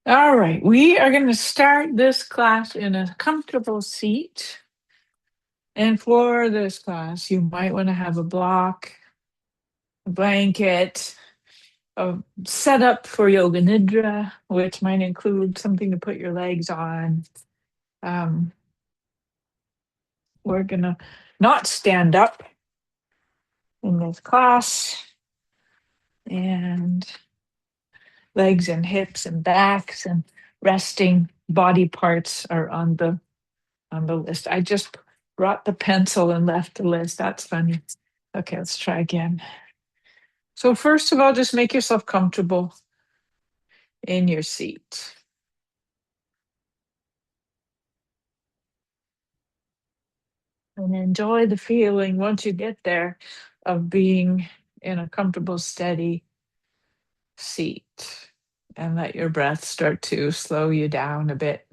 All right, we are going to start this class in a comfortable seat. And for this class, you might want to have a block, a blanket, a setup for Yoga Nidra, which might include something to put your legs on. Um, we're going to not stand up in this class, and legs and hips and backs and resting body parts are on the list. I just brought the pencil and left the list. That's funny. Okay, let's try again. So first of all, just make yourself comfortable in your seat. And enjoy the feeling once you get there of being in a comfortable, steady seat. And let your breath start to slow you down a bit.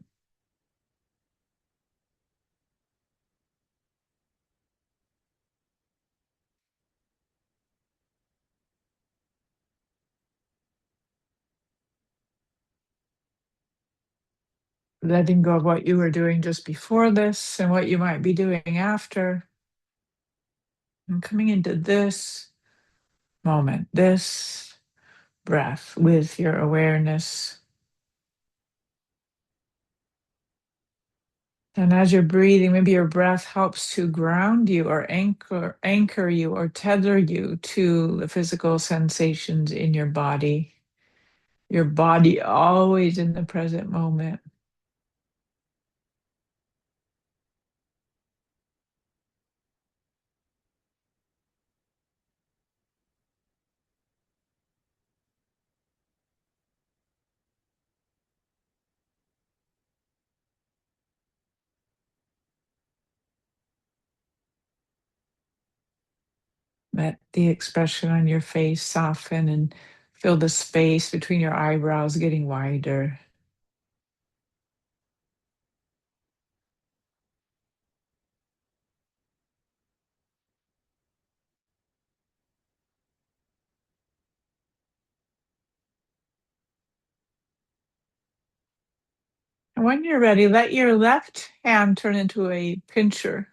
Letting go of what you were doing just before this and what you might be doing after. And coming into this moment, this breath with your awareness. And as you're breathing, maybe your breath helps to ground you or anchor you or tether you to the physical sensations in your body. Your body always in the present moment. Let the expression on your face soften and feel the space between your eyebrows getting wider. And when you're ready, let your left hand turn into a pincher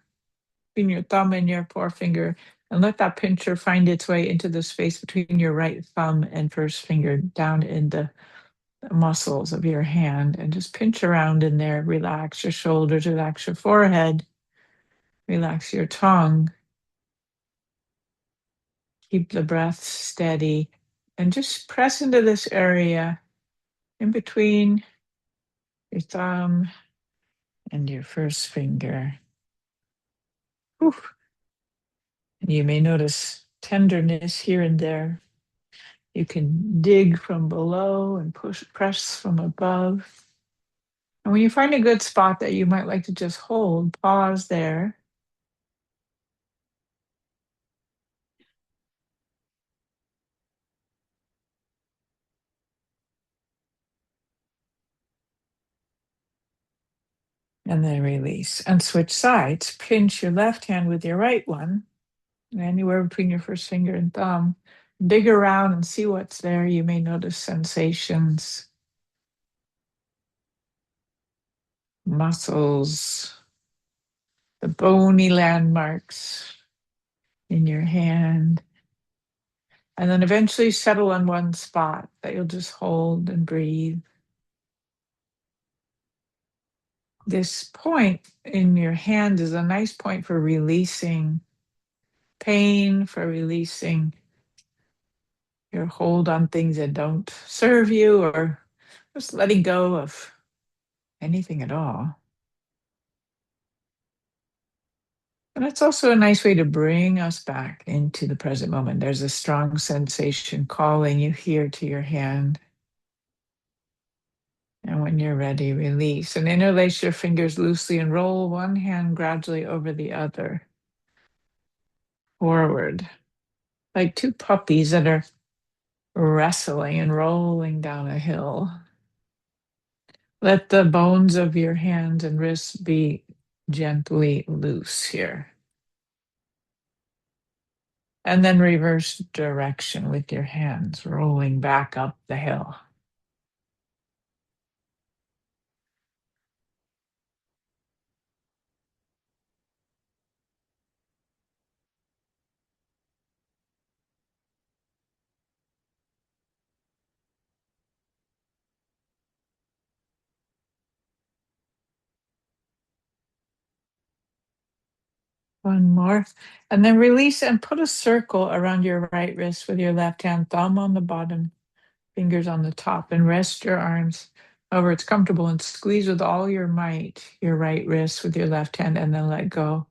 between your thumb and your forefinger, and let that pincher find its way into the space between your right thumb and first finger down in the muscles of your hand, and just pinch around in there. Relax your shoulders, relax your forehead, relax your tongue. Keep the breath steady and just press into this area in between your thumb and your first finger. Whew. And you may notice tenderness here and there. You can dig from below and press from above. And when you find a good spot that you might like to just hold, pause there. And then release. And switch sides. Pinch your left hand with your right one, anywhere between your first finger and thumb. Dig around and see what's there. You may notice sensations, muscles, the bony landmarks in your hand. And then eventually settle on one spot that you'll just hold and breathe. This point in your hand is a nice point for releasing pain, for releasing your hold on things that don't serve you, or just letting go of anything at all. And it's also a nice way to bring us back into the present moment. There's a strong sensation calling you here to your hand. And when you're ready, release and interlace your fingers loosely and roll one hand gradually over the other, forward, like two puppies that are wrestling and rolling down a hill. Let the bones of your hands and wrists be gently loose here. And then reverse direction with your hands rolling back up the hill. One more. And then release and put a circle around your right wrist with your left hand, thumb on the bottom, fingers on the top, and rest your arms however it's comfortable and squeeze with all your might your right wrist with your left hand and then let go.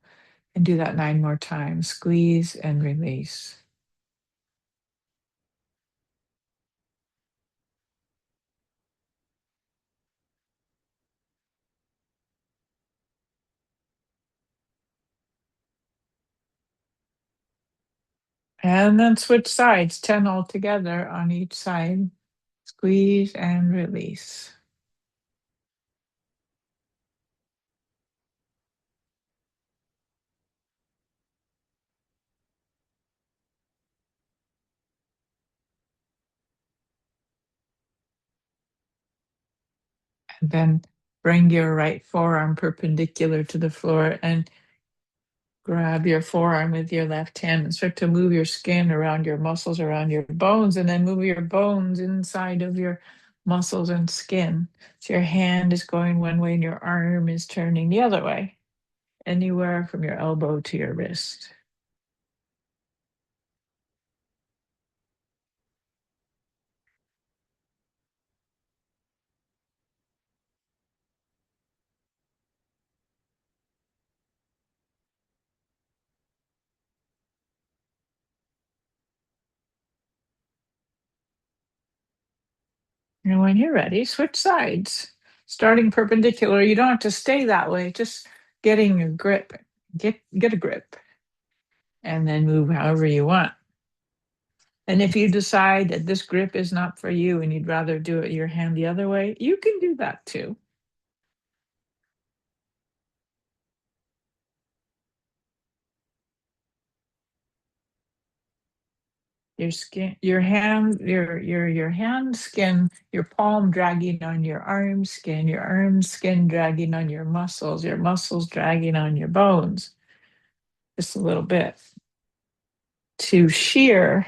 And do that 9 more times. Squeeze and release. And then switch sides, 10 altogether on each side. Squeeze and release. And then bring your right forearm perpendicular to the floor and grab your forearm with your left hand and start to move your skin around your muscles, around your bones, and then move your bones inside of your muscles and skin. So your hand is going one way and your arm is turning the other way, anywhere from your elbow to your wrist. And when you're ready, switch sides, starting perpendicular. You don't have to stay that way, just getting a grip. Get a grip and then move however you want. And if you decide that this grip is not for you and you'd rather do it your hand the other way, you can do that too. Your skin, your hand, your hand skin, your palm dragging on your arm skin dragging on your muscles dragging on your bones, just a little bit to shear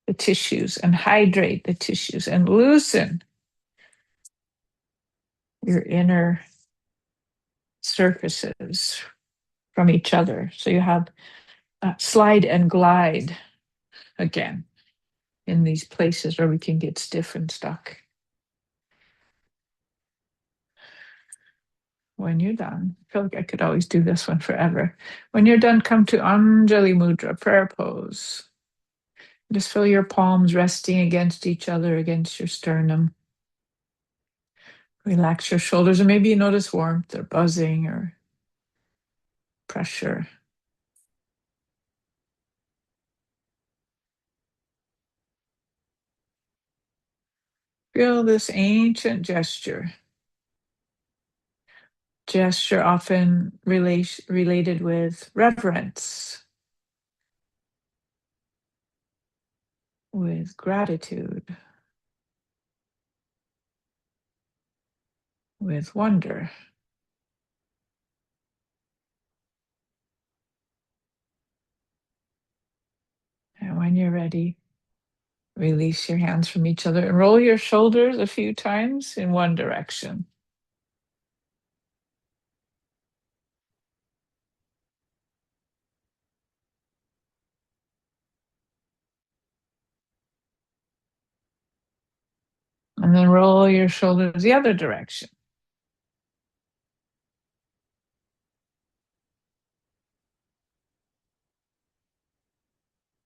the tissues and hydrate the tissues and loosen your inner surfaces from each other. So you have slide and glide again in these places where we can get stiff and stuck. When you're done, I feel like I could always do this one forever. When you're done, come to Anjali Mudra, prayer pose. Just feel your palms resting against each other, against your sternum. Relax your shoulders, and maybe you notice warmth or buzzing or pressure. Feel this ancient gesture. Gesture often related with reverence, with gratitude, with wonder. And when you're ready, release your hands from each other and roll your shoulders a few times in one direction. And then roll your shoulders the other direction.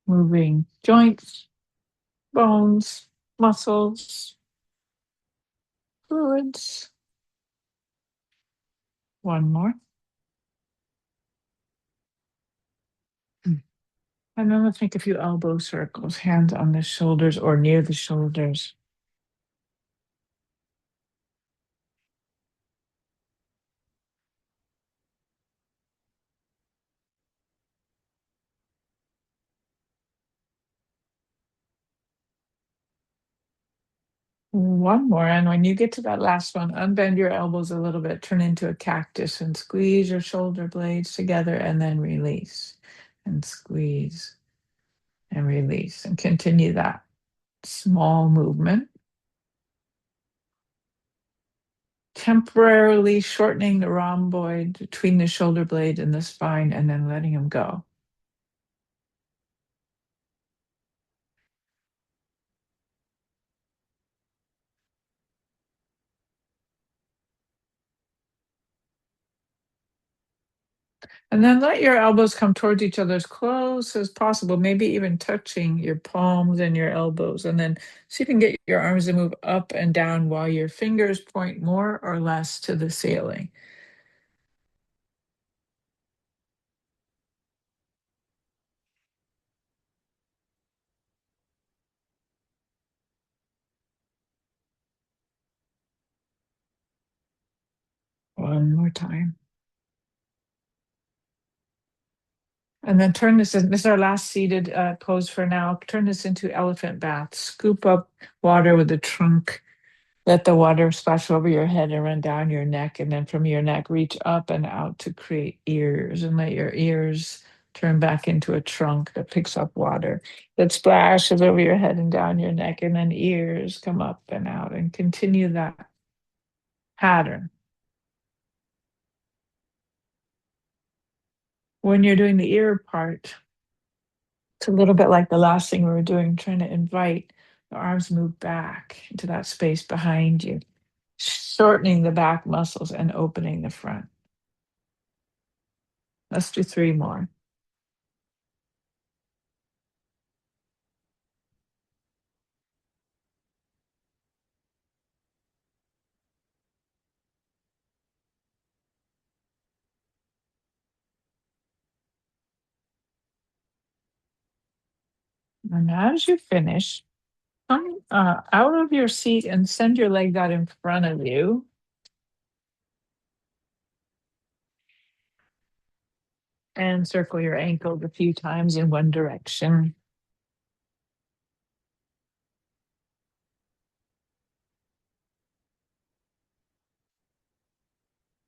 Moving joints, bones, muscles, fluids. One more. And then let's make a few elbow circles, hands on the shoulders or near the shoulders. One more. And when you get to that last one, unbend your elbows a little bit, turn into a cactus and squeeze your shoulder blades together and then release and squeeze and release and continue that small movement. temporarily shortening the rhomboid between the shoulder blade and the spine, and then letting them go. And then let your elbows come towards each other as close as possible, maybe even touching your palms and your elbows. And then see if you can get your arms to move up and down while your fingers point more or less to the ceiling. One more time. And then turn this in, this is our last seated pose for now. Turn this into elephant bath. Scoop up water with the trunk. Let the water splash over your head and run down your neck. And then from your neck, reach up and out to create ears. And let your ears turn back into a trunk that picks up water that splashes over your head and down your neck. And then ears come up and out and continue that pattern. When you're doing the ear part, it's a little bit like the last thing we were doing, trying to invite the arms move back into that space behind you, shortening the back muscles and opening the front. Let's do three more. And as you finish, come out of your seat and send your legs out in front of you. And circle your ankles a few times in one direction.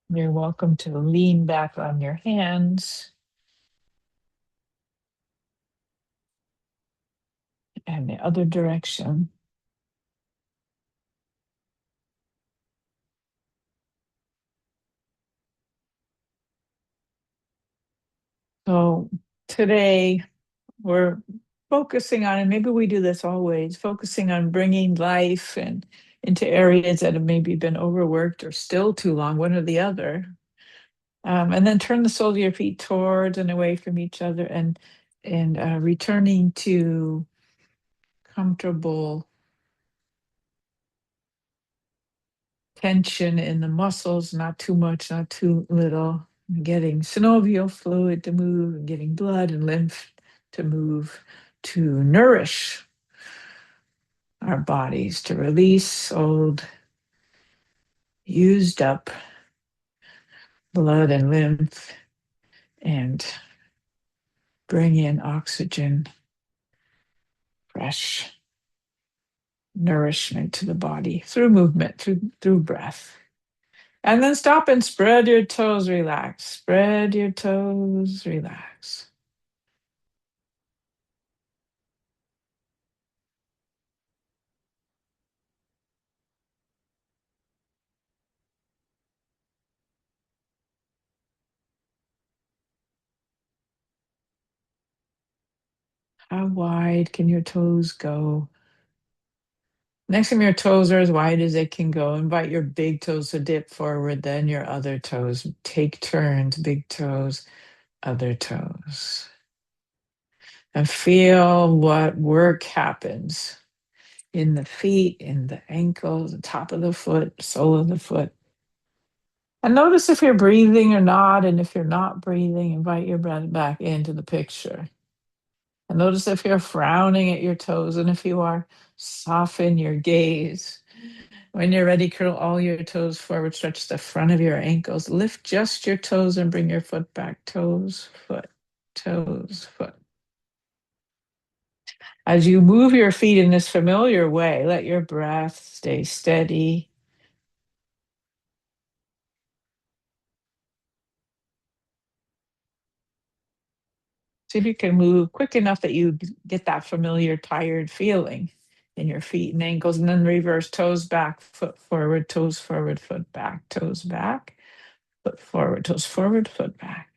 You're welcome to lean back on your hands and the other direction. So today we're focusing on, and maybe we do this always, focusing on bringing life and into areas that have maybe been overworked or still too long, one or the other. And then turn the soles of your feet towards and away from each other, and returning to comfortable tension in the muscles, not too much, not too little. Getting synovial fluid to move, and getting blood and lymph to move, to nourish our bodies, to release old, used up blood and lymph, and bring in oxygen, fresh nourishment to the body through movement, through breath. And then stop and spread your toes, relax. Spread your toes, relax. How wide can your toes go? Next time your toes are as wide as they can go, invite your big toes to dip forward, then your other toes. Take turns, big toes, other toes. And feel what work happens in the feet, in the ankles, the top of the foot, sole of the foot. And notice if you're breathing or not. And if you're not breathing, invite your breath back into the picture. And notice if you're frowning at your toes. And if you are, soften your gaze. When you're ready, curl all your toes forward, stretch the front of your ankles, lift just your toes and bring your foot back. Toes, foot, toes, foot. As you move your feet in this familiar way, let your breath stay steady. See if you can move quick enough that you get that familiar tired feeling in your feet and ankles, and then reverse toes back, foot forward, foot back, toes back, foot forward, toes forward, foot back.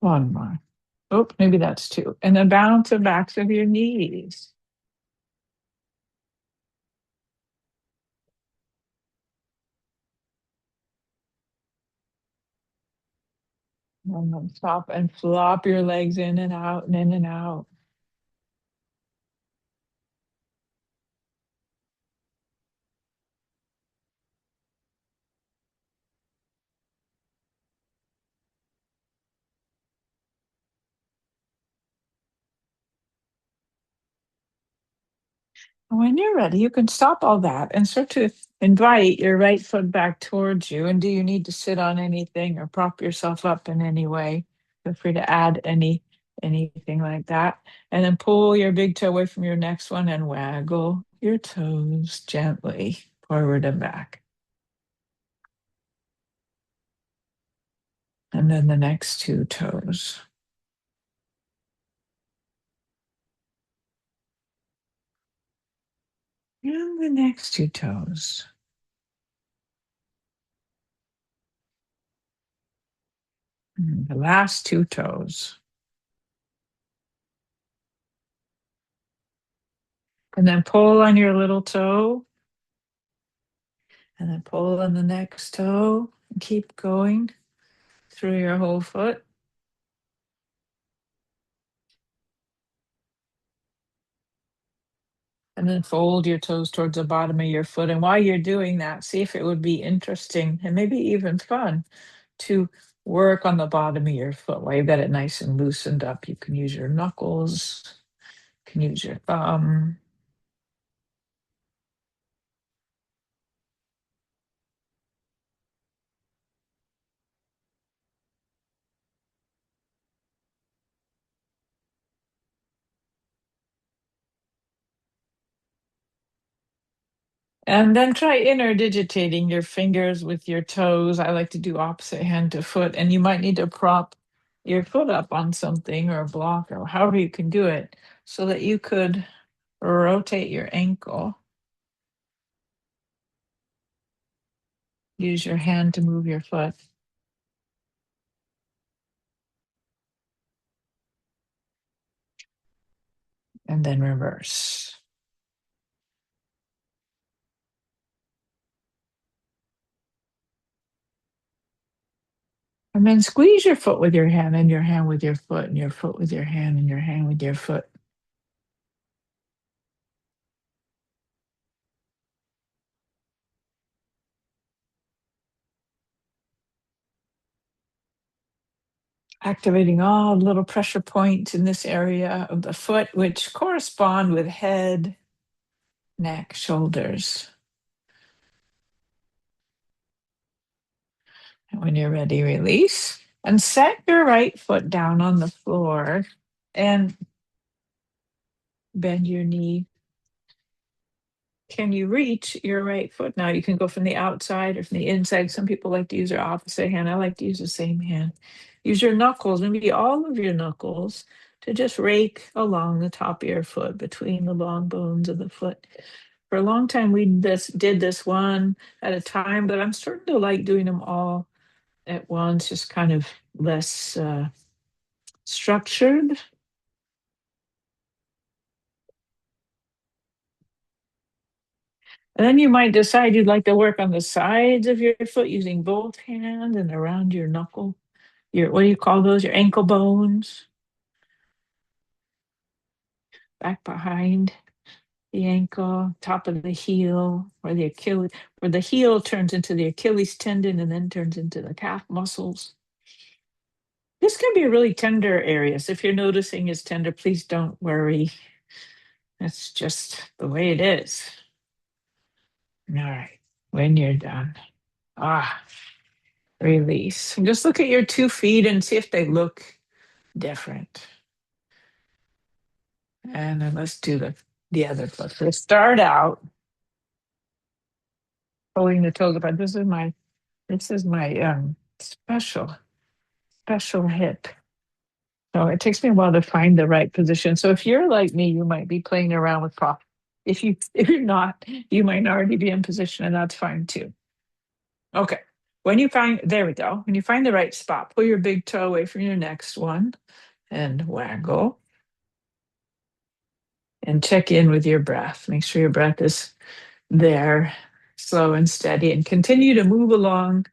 One more. Oh, maybe that's two. And then bounce the backs of your knees. And then stop and flop your legs in and out and in and out. When you're ready, you can stop all that and start to invite your right foot back towards you. And do you need to sit on anything or prop yourself up in any way? Feel free to add anything like that. And then pull your big toe away from your next one and waggle your toes gently forward and back. And then the next two toes. And the next two toes. And the last two toes. And then pull on your little toe. And then pull on the next toe. And keep going through your whole foot. And then fold your toes towards the bottom of your foot. And while you're doing that, see if it would be interesting and maybe even fun to work on the bottom of your foot. While you've got it nice and loosened up, you can use your knuckles, you can use your thumb. And then try interdigitating your fingers with your toes. I like to do opposite hand to foot, and you might need to prop your foot up on something or a block or however you can do it so that you could rotate your ankle. Use your hand to move your foot. And then reverse. And then squeeze your foot with your hand and your hand with your foot and your foot with your hand and your hand with your foot. Activating all the little pressure points in this area of the foot, which correspond with head, neck, shoulders. And when you're ready, release and set your right foot down on the floor and bend your knee. Can you reach your right foot now? You can go from the outside or from the inside. Some people like to use their opposite hand. I like to use the same hand. Use your knuckles, maybe all of your knuckles, to just rake along the top of your foot between the long bones of the foot. For a long time, we did this one at a time, but I'm starting to like doing them all at once, just kind of less structured. And then you might decide you'd like to work on the sides of your foot using both hands and around your knuckle. Your, what do you call those? Your ankle bones, back behind the ankle, top of the heel, where the Achilles, where the heel turns into the Achilles tendon and then turns into the calf muscles. This can be a really tender area. So if you're noticing it's tender, please don't worry. That's just the way it is. All right. When you're done, ah, release. And just look at your 2 feet and see if they look different. And then let's do the other foot. So start out pulling the toes apart. This is my special hip. So it takes me a while to find the right position. So if you're like me, you might be playing around with prop. If you're not, you might already be in position, and that's fine too. Okay. There we go. When you find the right spot, pull your big toe away from your next one and waggle and check in with your breath. Make sure your breath is there, slow and steady, and continue to move along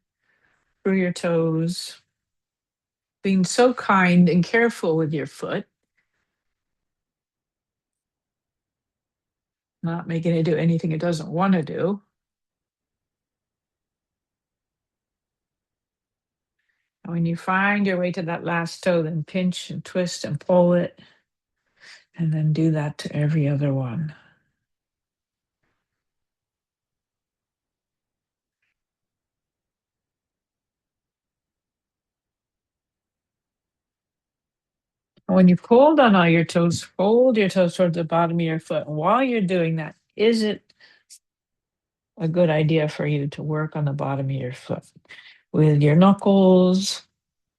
through your toes, being so kind and careful with your foot, not making it do anything it doesn't want to do. And when you find your way to that last toe, then pinch and twist and pull it, and then do that to every other one. When you've pulled on all your toes, fold your toes towards the bottom of your foot. And while you're doing that, is it a good idea for you to work on the bottom of your foot with your knuckles,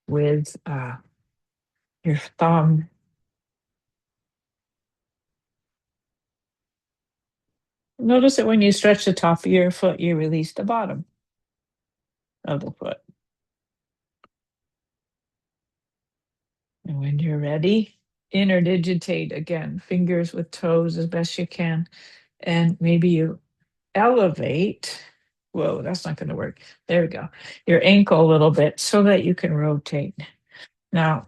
with your thumb? Notice that when you stretch the top of your foot, you release the bottom of the foot. And when you're ready, interdigitate again, fingers with toes as best you can. And maybe you elevate. Whoa, that's not going to work. There we go. Your ankle a little bit so that you can rotate. Now,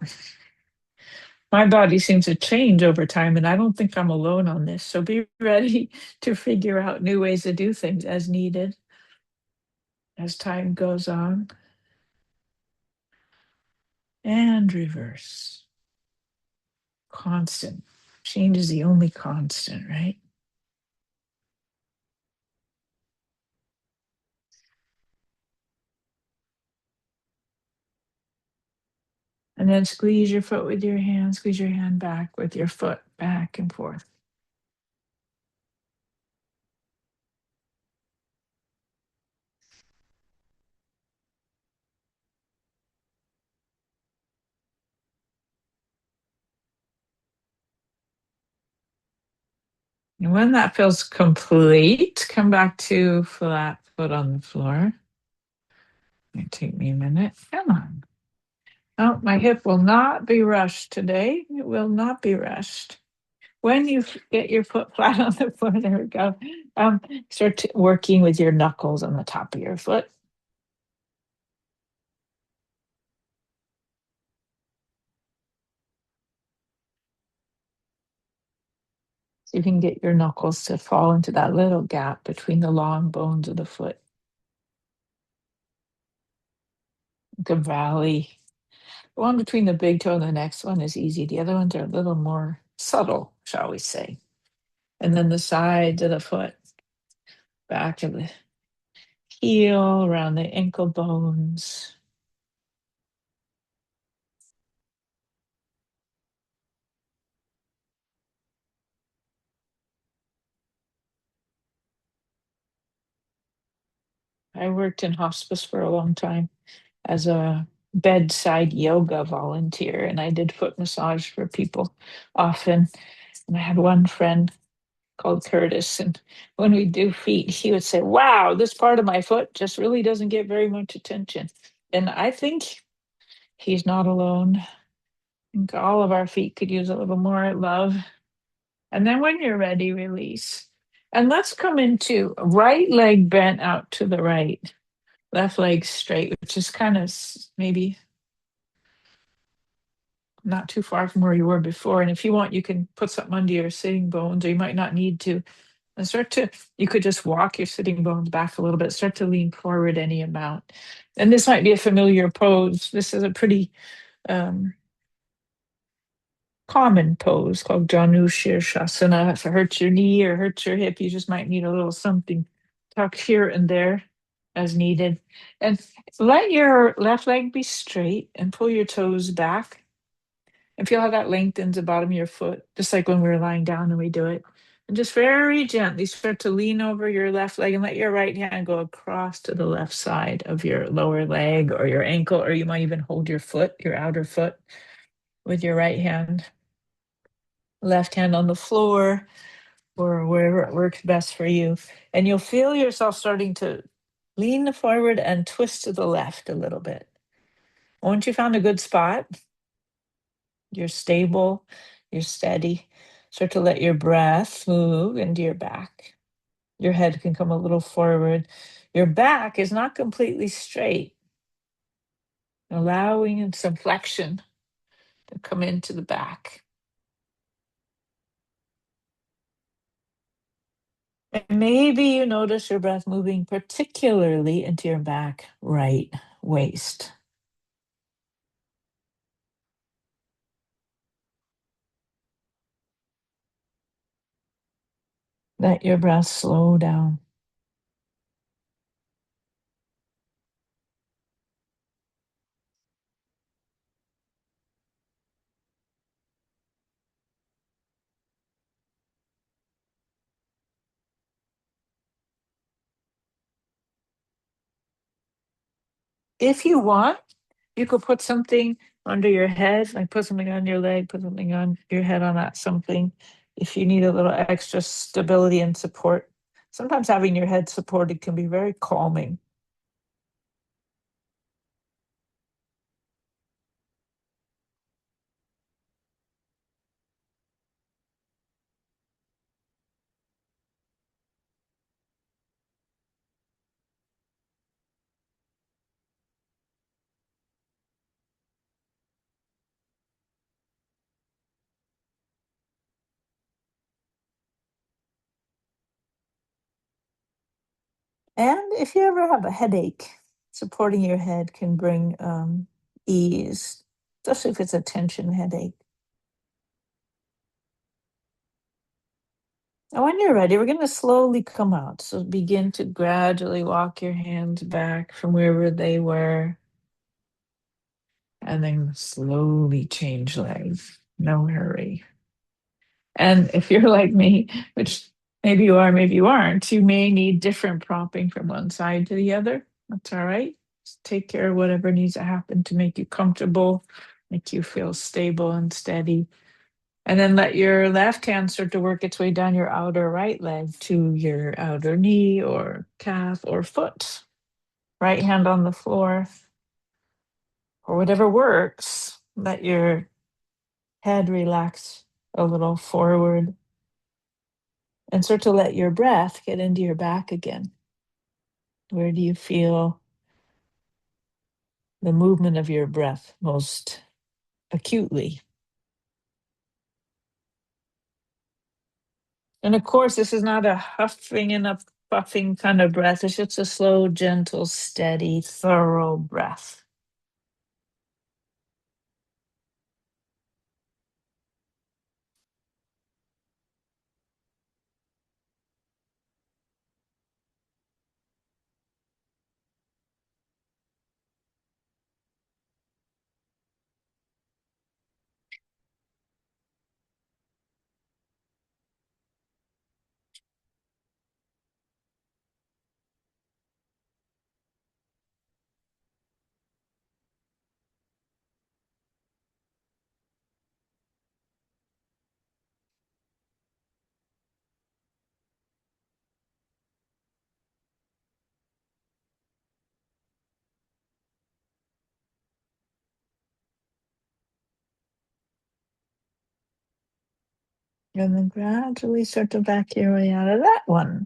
my body seems to change over time, and I don't think I'm alone on this. So be ready to figure out new ways to do things as needed as time goes on. And reverse. Constant. Change is the only constant, right? And then squeeze your foot with your hand, squeeze your hand back with your foot, back and forth. And when that feels complete, come back to flat foot on the floor. It take me a minute. Come on. Oh, my hip will not be rushed today. It will not be rushed. When you get your foot flat on the floor, there we go. Start working with your knuckles on the top of your foot. So you can get your knuckles to fall into that little gap between the long bones of the foot. The valley. The one between the big toe and the next one is easy. The other ones are a little more subtle, shall we say. And then the sides of the foot, back of the heel, around the ankle bones. I worked in hospice for a long time as a bedside yoga volunteer, and I did foot massage for people often. And I had one friend called Curtis, and when we do feet, he would say, "Wow, this part of my foot just really doesn't get very much attention." And I think he's not alone. I think all of our feet could use a little more love. And then when you're ready, release. And let's come into right leg bent out to the right, left leg straight, which is kind of maybe not too far from where you were before. And if you want, you can put something under your sitting bones, or you might not need to. And you could just walk your sitting bones back a little bit, start to lean forward any amount. And this might be a familiar pose. This is a pretty um, common pose called Janu Shirshasana. If it hurts your knee or hurts your hip, you just might need a little something tucked here and there as needed. And let your left leg be straight and pull your toes back. And feel how that lengthens the bottom of your foot, just like when we were lying down and we do it. And just very gently start to lean over your left leg and let your right hand go across to the left side of your lower leg or your ankle, or you might even hold your foot, your outer foot, with your right hand. Left hand on the floor or wherever it works best for you. And you'll feel yourself starting to lean forward and twist to the left a little bit. Once you found a good spot, you're stable, you're steady, start to let your breath move into your back. Your head can come a little forward. Your back is not completely straight, allowing some flexion to come into the back. And maybe you notice your breath moving particularly into your back right waist. Let your breath slow down. If you want, you could put something under your head, like put something on your leg, put something on your head on that something. If you need a little extra stability and support, sometimes having your head supported can be very calming. And if you ever have a headache, supporting your head can bring ease, especially if it's a tension headache. And when you're ready, we're going to slowly come out. So begin to gradually walk your hands back from wherever they were, and then slowly change legs. No hurry. And if you're like me, which maybe you are, maybe you aren't, you may need different propping from one side to the other. That's all right. Just take care of whatever needs to happen to make you comfortable, make you feel stable and steady. And then let your left hand start to work its way down your outer right leg to your outer knee or calf or foot. Right hand on the floor or whatever works. Let your head relax a little forward and start to let your breath get into your back again. Where do you feel the movement of your breath most acutely? And of course, this is not a huffing and a puffing kind of breath. It's just a slow, gentle, steady, thorough breath. And then gradually start to back your way out of that one.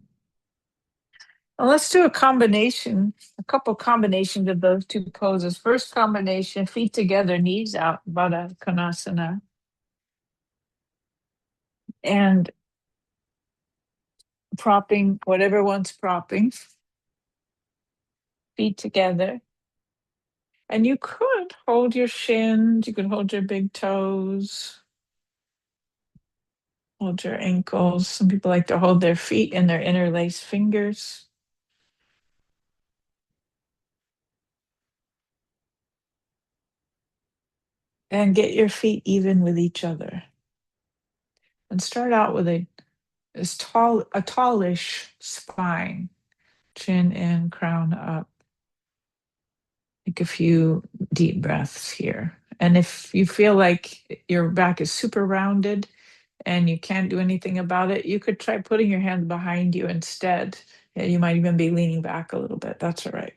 Well, let's do a combination, a couple combinations of those two poses. First combination, feet together, knees out, Baddha Konasana. And propping, whatever one's propping, feet together. And you could hold your shins, you could hold your big toes, hold your ankles. Some people like to hold their feet in their interlaced fingers. And get your feet even with each other. And start out with a is tall, a tallish spine, chin in, crown up. Take a few deep breaths here. And if you feel like your back is super rounded and you can't do anything about it, you could try putting your hands behind you instead. Yeah, you might even be leaning back a little bit. That's all right.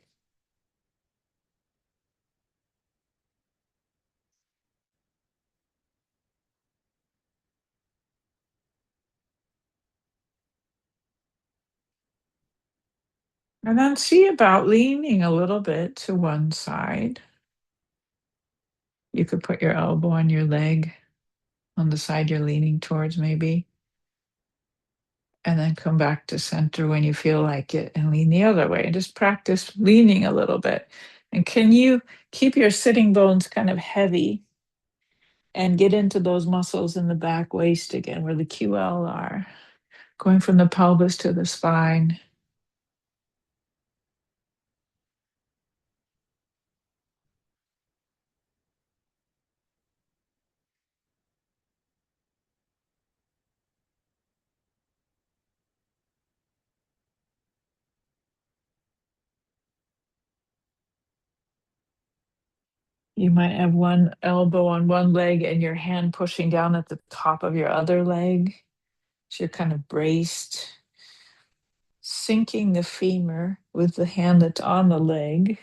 And then see about leaning a little bit to one side. You could put your elbow on your leg on the side you're leaning towards, maybe, and then come back to center when you feel like it and lean the other way. And just practice leaning a little bit. And can you keep your sitting bones kind of heavy and get into those muscles in the back waist again, where the QL are, going from the pelvis to the spine? You might have one elbow on one leg and your hand pushing down at the top of your other leg. So you're kind of braced, sinking the femur with the hand that's on the leg,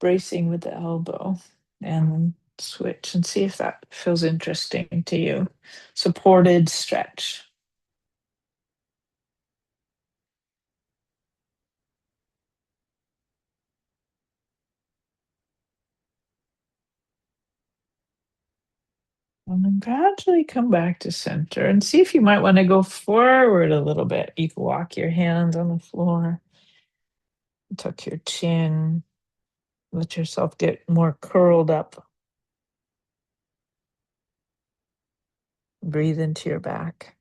bracing with the elbow, and then switch and see if that feels interesting to you. Supported stretch. And then gradually come back to center and see if you might want to go forward a little bit. You can walk your hands on the floor, tuck your chin, let yourself get more curled up. Breathe into your back.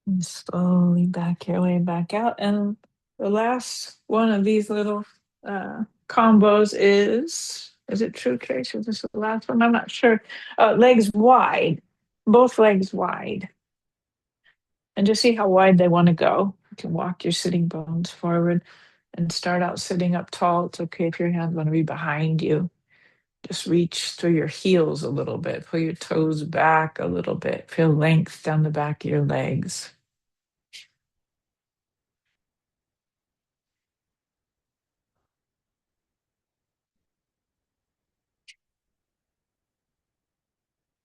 And slowly back your way back out. And the last one of these little combos is it true, Trace? Was this the last one? I'm not sure. Legs wide, both legs wide. And just see how wide they want to go. You can walk your sitting bones forward and start out sitting up tall. It's okay if your hands want to be behind you. Just reach through your heels a little bit. Pull your toes back a little bit. Feel length down the back of your legs.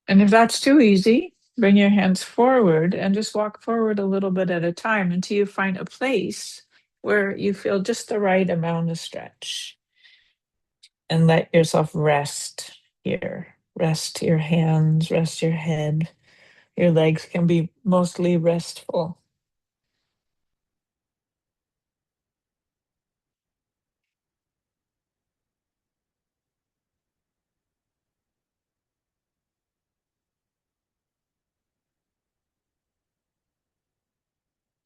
And if that's too easy, bring your hands forward and just walk forward a little bit at a time until you find a place where you feel just the right amount of stretch. And let yourself rest here. Rest your hands, rest your head. Your legs can be mostly restful.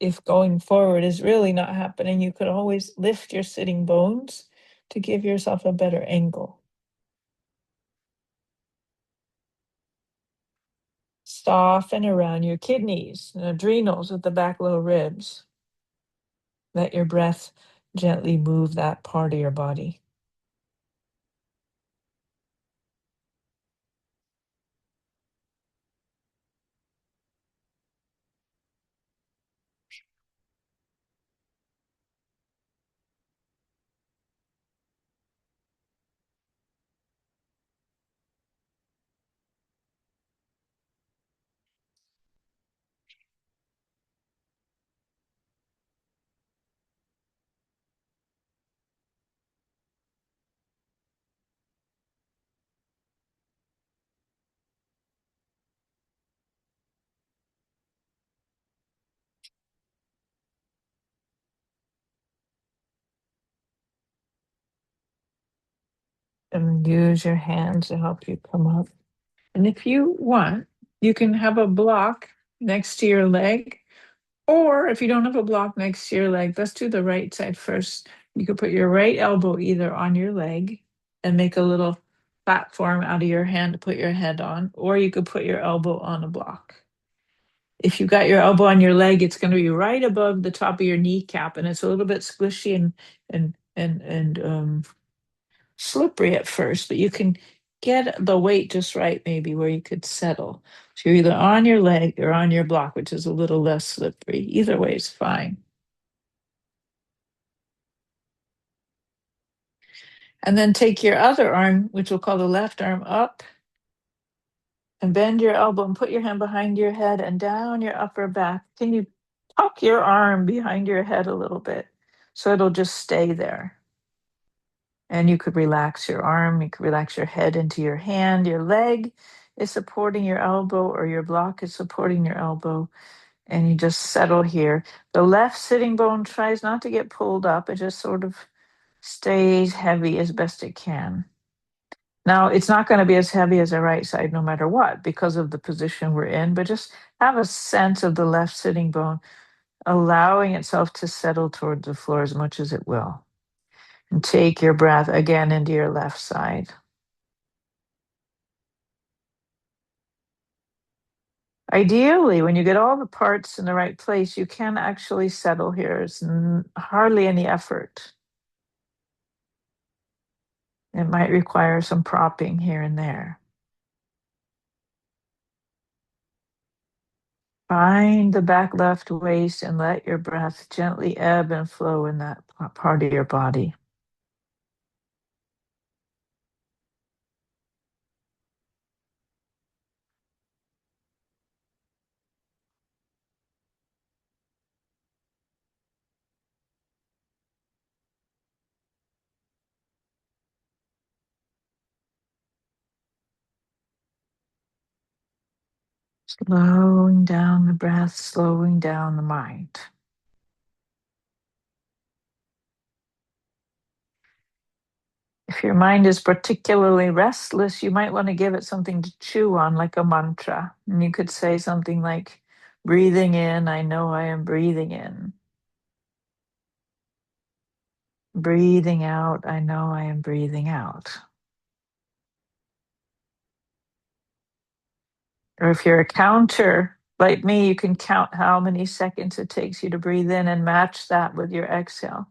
If going forward is really not happening, you could always lift your sitting bones to give yourself a better angle. Soften around your kidneys and adrenals at the back low ribs. Let your breath gently move that part of your body. And use your hands to help you come up. And if you want, you can have a block next to your leg. Or if you don't have a block next to your leg, let's do the right side first. You could put your right elbow either on your leg and make a little platform out of your hand to put your head on, or you could put your elbow on a block. If you got your elbow on your leg, it's going to be right above the top of your kneecap, and it's a little bit squishy and slippery at first, but you can get the weight just right, maybe where you could settle. So you're either on your leg or on your block, which is a little less slippery. Either way is fine. And then take your other arm, which we'll call the left arm, up and bend your elbow and put your hand behind your head and down your upper back. Can you tuck your arm behind your head a little bit so it'll just stay there? And you could relax your arm, you could relax your head into your hand, your leg is supporting your elbow or your block is supporting your elbow, and you just settle here. The left sitting bone tries not to get pulled up, it just sort of stays heavy as best it can. Now, it's not going to be as heavy as the right side no matter what because of the position we're in, but just have a sense of the left sitting bone allowing itself to settle towards the floor as much as it will. And take your breath again into your left side. Ideally, when you get all the parts in the right place, you can actually settle here. It's hardly any effort. It might require some propping here and there. Find the back left waist and let your breath gently ebb and flow in that part of your body. Slowing down the breath, slowing down the mind. If your mind is particularly restless, you might want to give it something to chew on, like a mantra. And you could say something like, breathing in, I know I am breathing in. Breathing out, I know I am breathing out. Or if you're a counter, like me, you can count how many seconds it takes you to breathe in and match that with your exhale.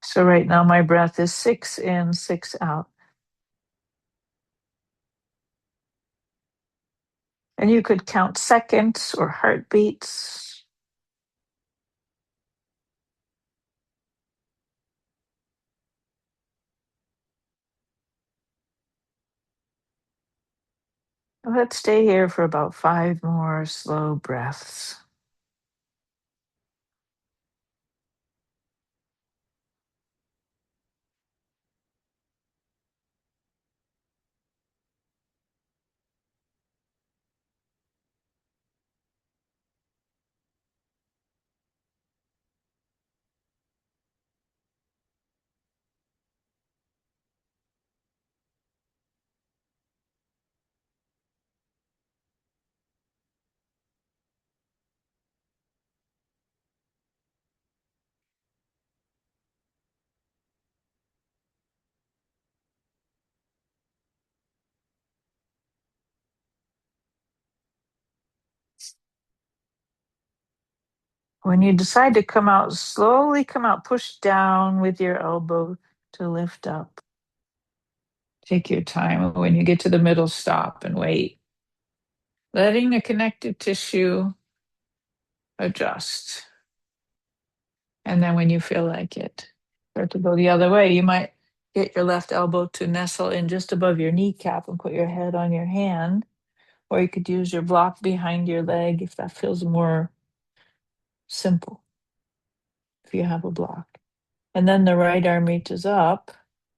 So right now my breath is 6 in, 6 out. And you could count seconds or heartbeats. Let's stay here for about 5 more slow breaths. When you decide to come out, slowly come out, push down with your elbow to lift up. Take your time. When you get to the middle, stop and wait. Letting the connective tissue adjust. And then when you feel like it, start to go the other way. You might get your left elbow to nestle in just above your kneecap and put your head on your hand. Or you could use your block behind your leg if that feels more simple, if you have a block. And then the right arm reaches up,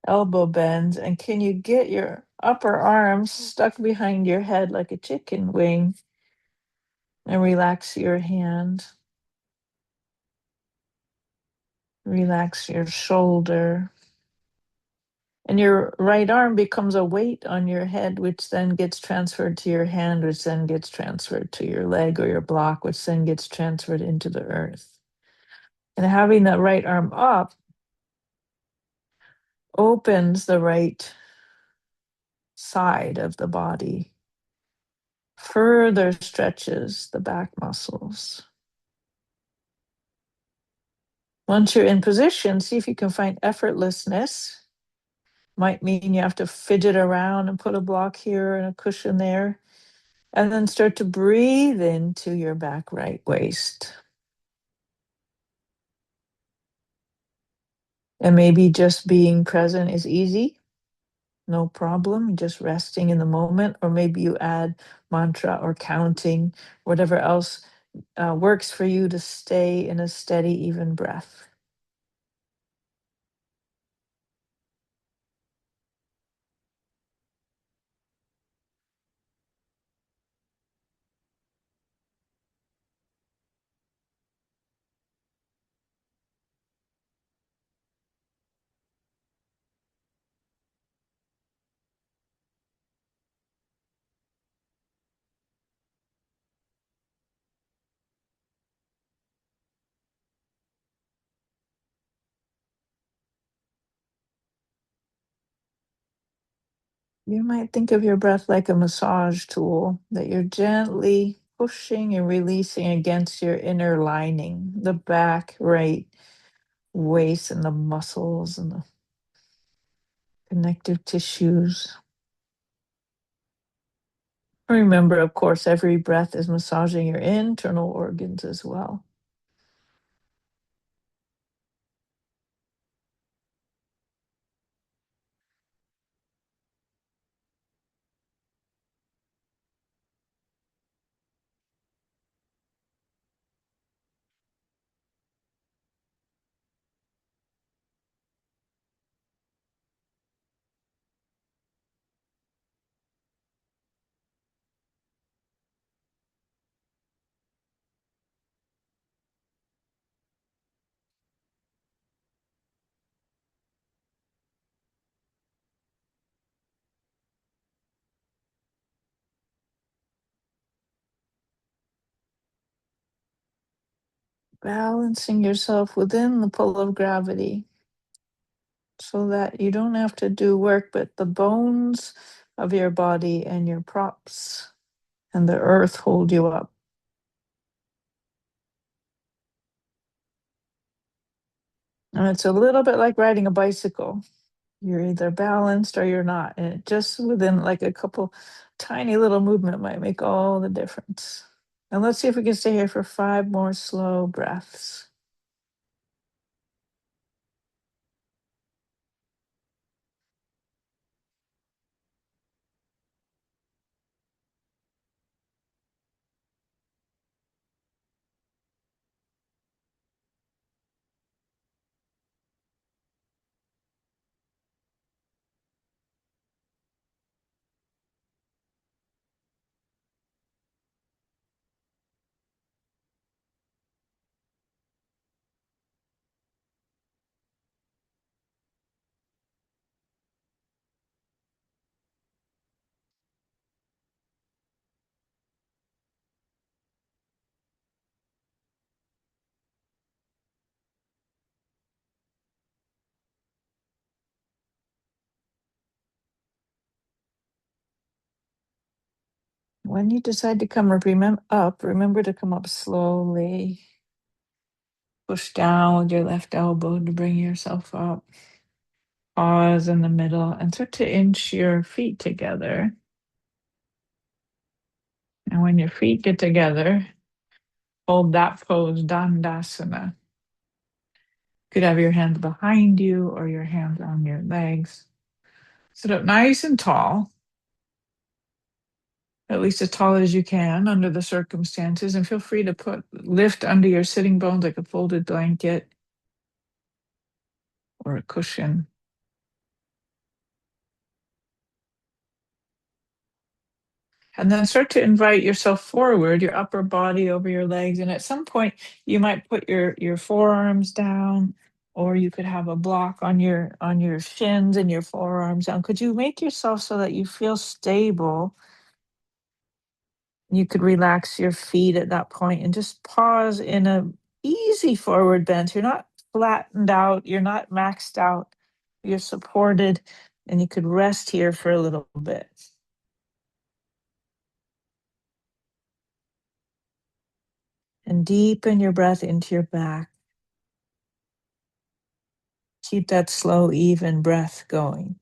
elbow bends, and can you get your upper arm stuck behind your head like a chicken wing And relax your hand. Relax your shoulder. And your right arm becomes a weight on your head, which then gets transferred to your hand, which then gets transferred to your leg or your block, which then gets transferred into the earth. And having that right arm up opens the right side of the body, further stretches the back muscles. Once you're in position, see if you can find effortlessness. Might mean you have to fidget around and put a block here and a cushion there. And then start to breathe into your back right waist. And maybe just being present is easy, no problem, just resting in the moment. Or maybe you add mantra or counting, whatever else works for you to stay in a steady, even breath. You might think of your breath like a massage tool that you're gently pushing and releasing against your inner lining, the back right waist and the muscles and the connective tissues. Remember, of course, every breath is massaging your internal organs as well. Balancing yourself within the pull of gravity so that you don't have to do work, but the bones of your body and your props and the earth hold you up. And it's a little bit like riding a bicycle. You're either balanced or you're not. And it just within like a couple tiny little movement might make all the difference. And let's see if we can stay here for 5 more slow breaths. When you decide to come up, remember to come up slowly. Push down with your left elbow to bring yourself up. Pause in the middle and start to inch your feet together. And when your feet get together, hold that pose, Dandasana. Could have your hands behind you or your hands on your legs. Sit up nice and tall, at least as tall as you can under the circumstances, and feel free to lift under your sitting bones like a folded blanket or a cushion. And then start to invite yourself forward, your upper body over your legs. And at some point, you might put your forearms down, or you could have a block on your shins and your forearms down. Could you make yourself so that you feel stable? You could relax your feet at that point and just pause in a easy forward bend. You're not flattened out, you're not maxed out, you're supported, and you could rest here for a little bit. And deepen your breath into your back. Keep that slow, even breath going.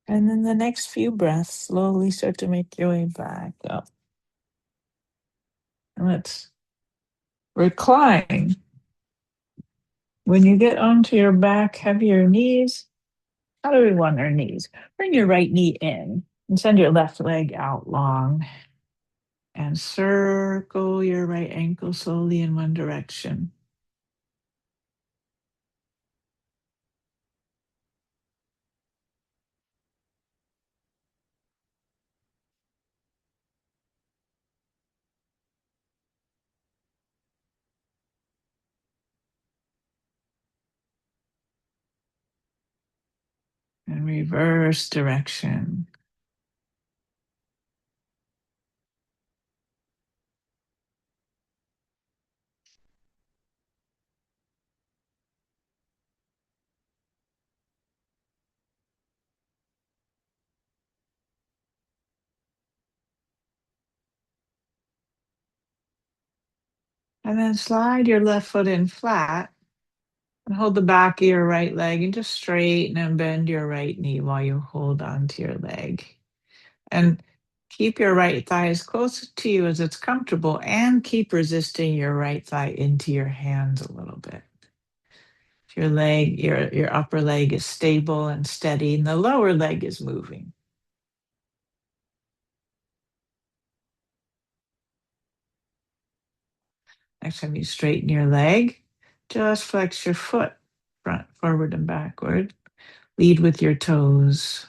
And then the next few breaths, slowly start to make your way back up. And let's recline. When you get onto your back, have your knees. How do we want our knees? Bring your right knee in and send your left leg out long. And circle your right ankle slowly in one direction. And reverse direction. And then slide your left foot in flat and hold the back of your right leg and just straighten and bend your right knee while you hold on to your leg. And keep your right thigh as close to you as it's comfortable and keep resisting your right thigh into your hands a little bit. Your upper leg is stable and steady, and the lower leg is moving. Next time you straighten your leg, just flex your foot front, forward, and backward. Lead with your toes.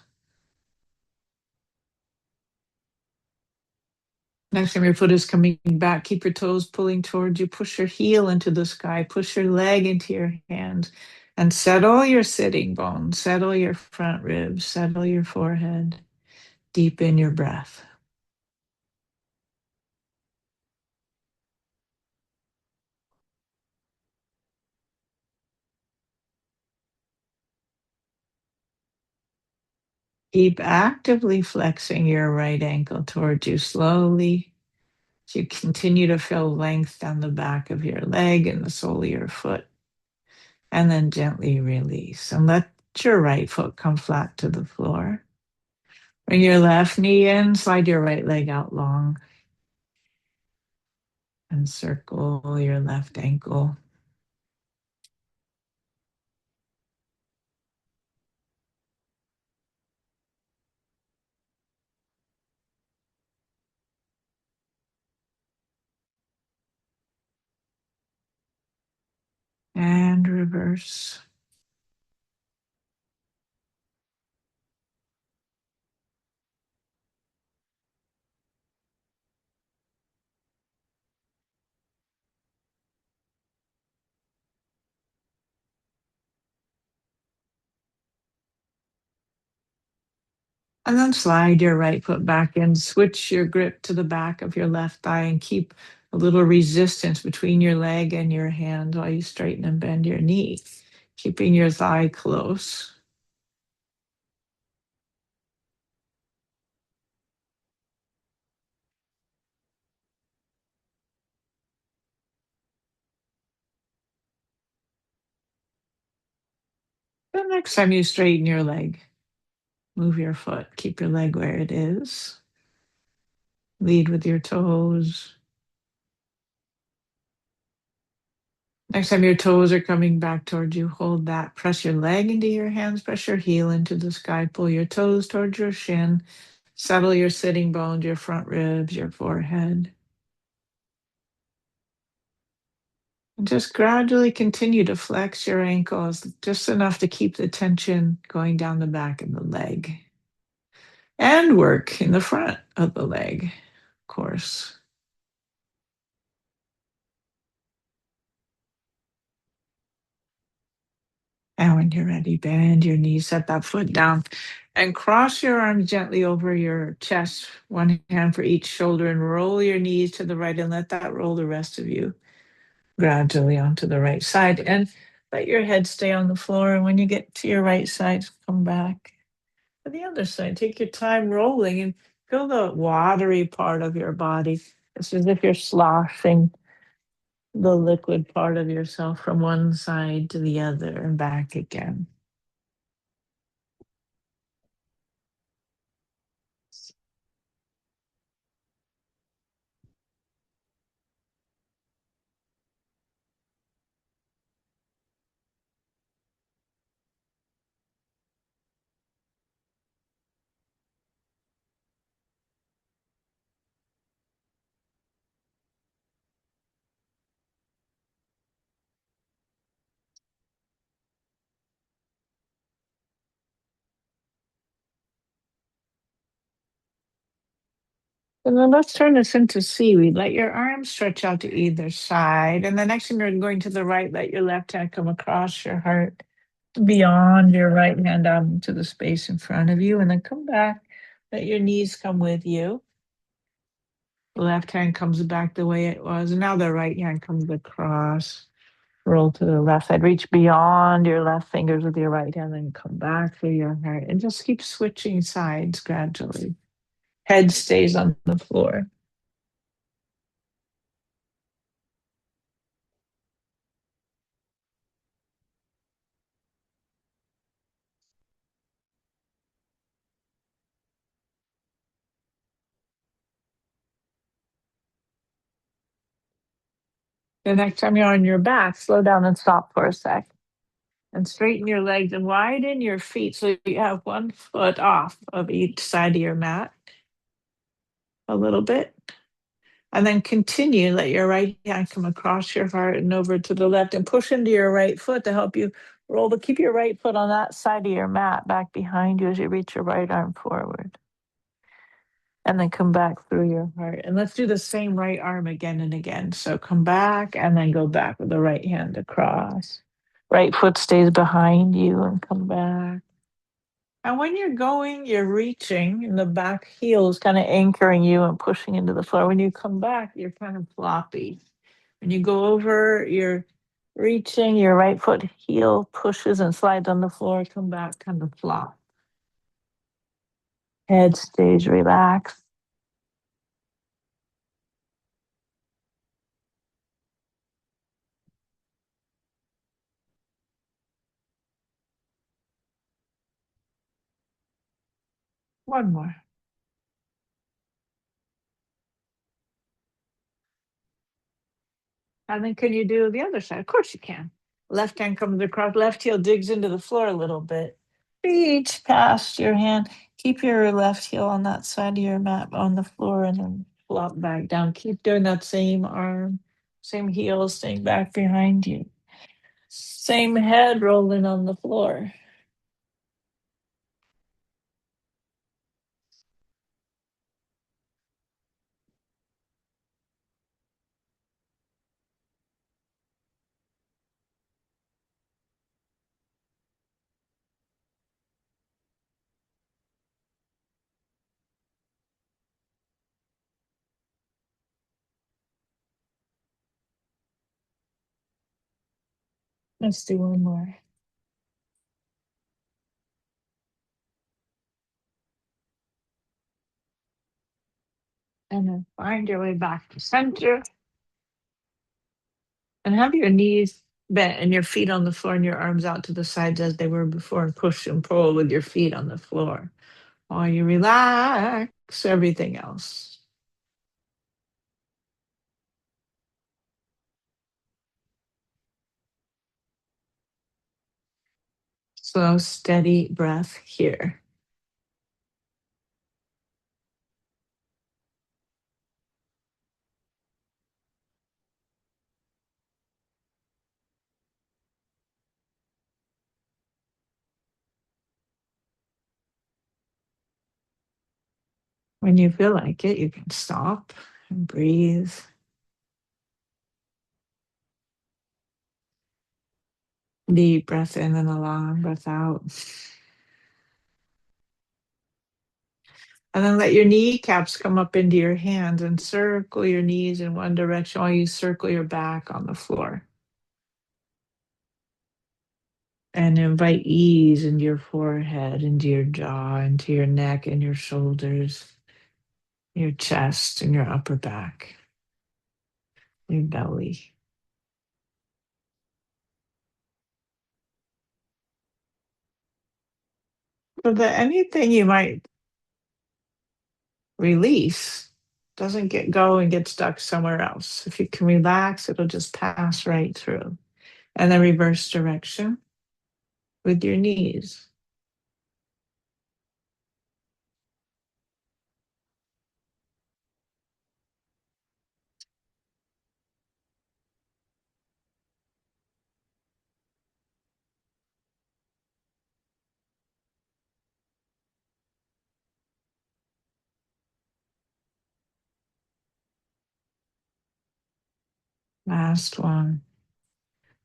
Next time your foot is coming back, keep your toes pulling towards you. Push your heel into the sky. Push your leg into your hands. And settle your sitting bones. Settle your front ribs. Settle your forehead. Deepen your breath. Keep actively flexing your right ankle towards you slowly. So you continue to feel length down the back of your leg and the sole of your foot. And then gently release. And let your right foot come flat to the floor. Bring your left knee in, slide your right leg out long, and circle your left ankle. reverse. And then slide your right foot back in, switch your grip to the back of your left thigh, and keep a little resistance between your leg and your hand while you straighten and bend your knee, keeping your thigh close. The next time you straighten your leg, move your foot, keep your leg where it is. Lead with your toes. Next time your toes are coming back towards you, hold that. Press your leg into your hands, press your heel into the sky, pull your toes towards your shin, settle your sitting bones, your front ribs, your forehead. And just gradually continue to flex your ankles just enough to keep the tension going down the back of the leg. And work in the front of the leg, of course. And when you're ready, bend your knees, set that foot down, and cross your arms gently over your chest, one hand for each shoulder, and roll your knees to the right and let that roll the rest of you gradually onto the right side. And let your head stay on the floor. And when you get to your right side, come back to the other side. Take your time rolling and feel the watery part of your body. It's as if you're sloshing the liquid part of yourself from one side to the other and back again. And then let's turn this into seaweed. Let your arms stretch out to either side. And the next time you're going to the right, let your left hand come across your heart beyond your right hand out into the space in front of you. And then come back. Let your knees come with you. The left hand comes back the way it was. And now the right hand comes across. Roll to the left side. Reach beyond your left fingers with your right hand and come back through your heart. And just keep switching sides gradually. Head stays on the floor. The next time you're on your back, slow down and stop for a sec. And straighten your legs and widen your feet so you have one foot off of each side of your mat a little bit. And then continue, let your right hand come across your heart and over to the left and push into your right foot to help you roll. But keep your right foot on that side of your mat back behind you as you reach your right arm forward. And then come back through your heart. And let's do the same right arm again and again. So come back and then go back with the right hand across. Right foot stays behind you and come back. And when you're going, you're reaching, and the back heel is kind of anchoring you and pushing into the floor. When you come back, you're kind of floppy. When you go over, you're reaching, your right foot heel pushes and slides on the floor, come back, kind of flop. Head stays relaxed. One more. And then can you do the other side? Of course you can. Left hand comes across, left heel digs into the floor a little bit. Reach past your hand. Keep your left heel on that side of your mat on the floor and then flop back down. Keep doing that same arm, same heel staying back behind you. Same head rolling on the floor. Let's do one more. And then find your way back to center. And have your knees bent and your feet on the floor and your arms out to the sides as they were before. And push and pull with your feet on the floor while you relax everything else. Slow, steady breath here. When you feel like it, you can stop and breathe. Deep breath in and a long breath out. And then let your kneecaps come up into your hands and circle your knees in one direction while you circle your back on the floor. And invite ease into your forehead, into your jaw, into your neck and your shoulders, your chest and your upper back, your belly. So that anything you might release doesn't go and get stuck somewhere else. If you can relax, it'll just pass right through. And then reverse direction with your knees. Last one.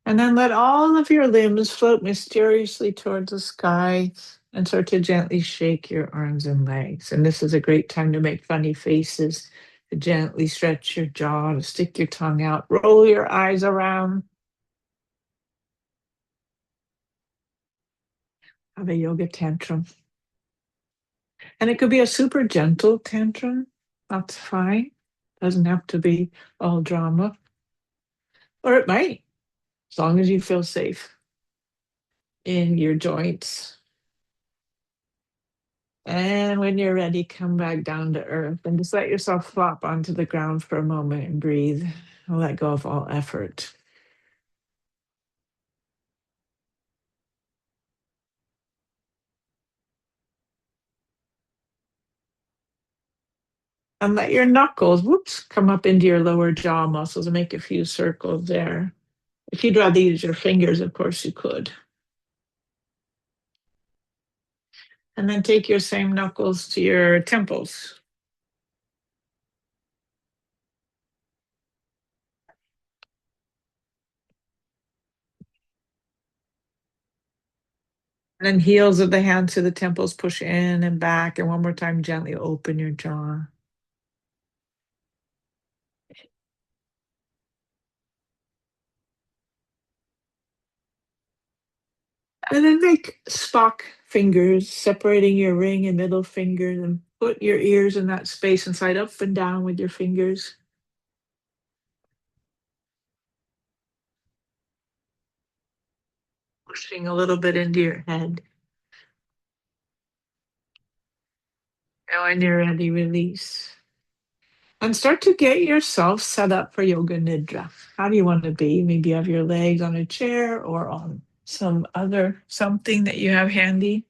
And then let all of your limbs float mysteriously towards the sky and start to gently shake your arms and legs. And this is a great time to make funny faces, to gently stretch your jaw, to stick your tongue out, roll your eyes around. Have a yoga tantrum. And it could be a super gentle tantrum. That's fine. Doesn't have to be all drama. Or it might, as long as you feel safe in your joints. And when you're ready, come back down to earth and just let yourself flop onto the ground for a moment and breathe. And let go of all effort. And let your knuckles, come up into your lower jaw muscles and make a few circles there. If you'd rather use your fingers, of course you could. And then take your same knuckles to your temples. And then heels of the hands to the temples, push in and back. And one more time, gently open your jaw. And then make Spock fingers, separating your ring and middle finger, and put your ears in that space and slide up and down with your fingers. Pushing a little bit into your head. And when you're ready, release. And start to get yourself set up for Yoga Nidra. How do you want to be? Maybe you have your legs on a chair or on some other something that you have handy.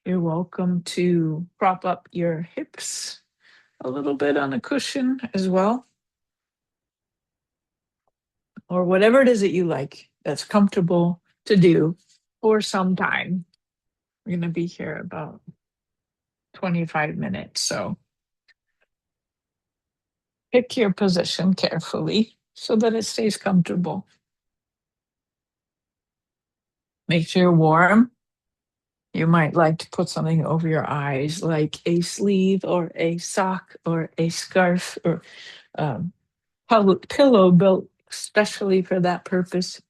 You're welcome to prop up your hips a little bit on a cushion as well. or whatever it is that you like that's comfortable to do for some time. We're going to be here about 25 minutes. So pick your position carefully so that it stays comfortable. Make sure you're warm. You might like to put something over your eyes, like a sleeve or a sock or a scarf or um, pillow built especially for that purpose.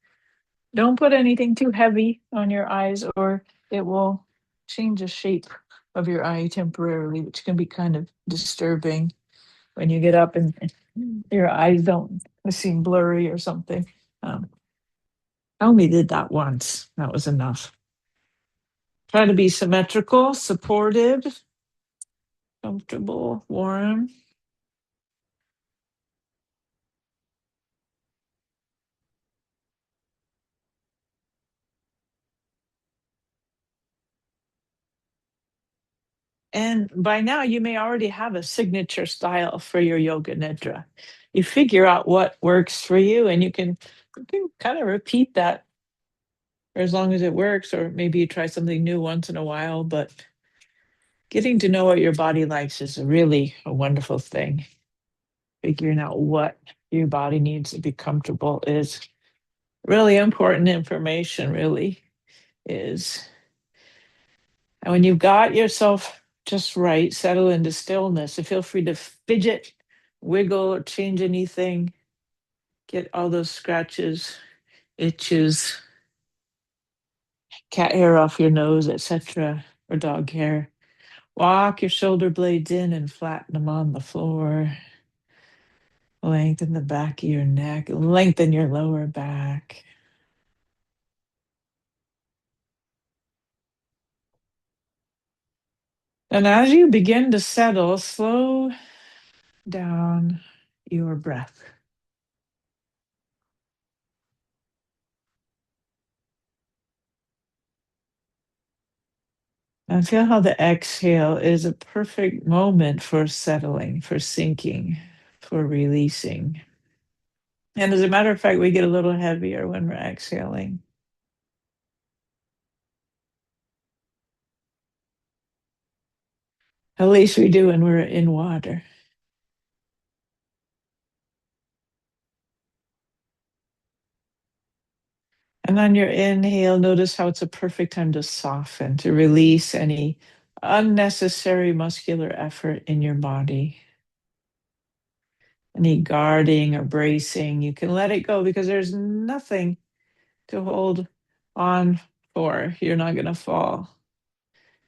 Don't put anything too heavy on your eyes, or it will change the shape of your eye temporarily, which can be kind of disturbing when you get up and your eyes don't seem blurry or something. Um, I only did that once. That was enough. Try to be symmetrical, supportive, comfortable, warm. And by now, you may already have a signature style for your Yoga Nidra. You figure out what works for you, and you can kind of repeat that for as long as it works, or maybe you try something new once in a while. But getting to know what your body likes is really a wonderful thing. Figuring out what your body needs to be comfortable is really important information, really is. And when you've got yourself just right, settle into stillness, and feel free to fidget, wiggle, or change anything. Get all those scratches, itches, cat hair off your nose, etc., or dog hair. Walk your shoulder blades in and flatten them on the floor. Lengthen the back of your neck, lengthen your lower back. And as you begin to settle, slow down your breath. And feel how the exhale is a perfect moment for settling, for sinking, for releasing. And as a matter of fact, we get a little heavier when we're exhaling. At least we do when we're in water. And on your inhale, notice how it's a perfect time to soften, to release any unnecessary muscular effort in your body. Any guarding or bracing, you can let it go because there's nothing to hold on for. You're not going to fall.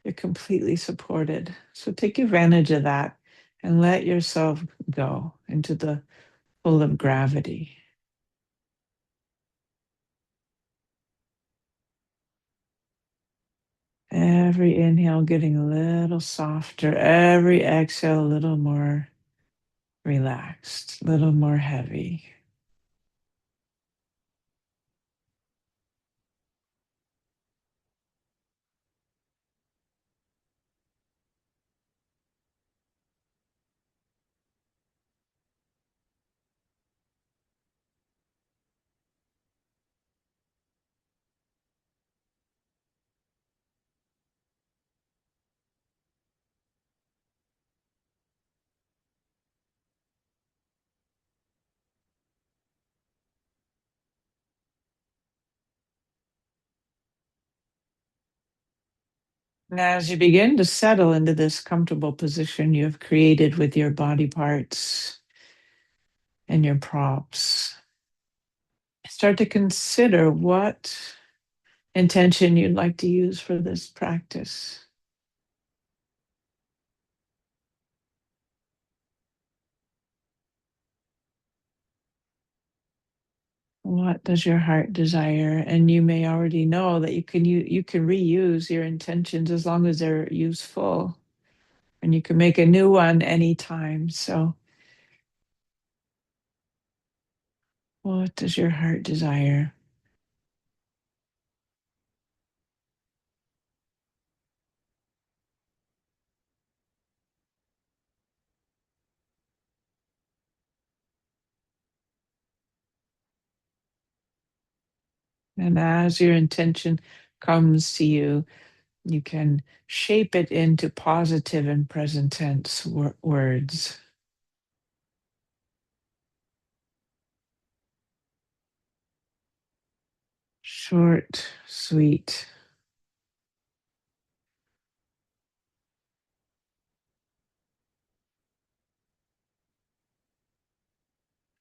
You're completely supported. So take advantage of that and let yourself go into the full of gravity. Every inhale getting a little softer, every exhale a little more relaxed, a little more heavy. Now, as you begin to settle into this comfortable position you have created with your body parts and your props, start to consider what intention you'd like to use for this practice. What does your heart desire? And you may already know that you can reuse your intentions as long as they're useful, and you can make a new one anytime. So, what does your heart desire? And as your intention comes to you, you can shape it into positive and present tense words. Short, sweet.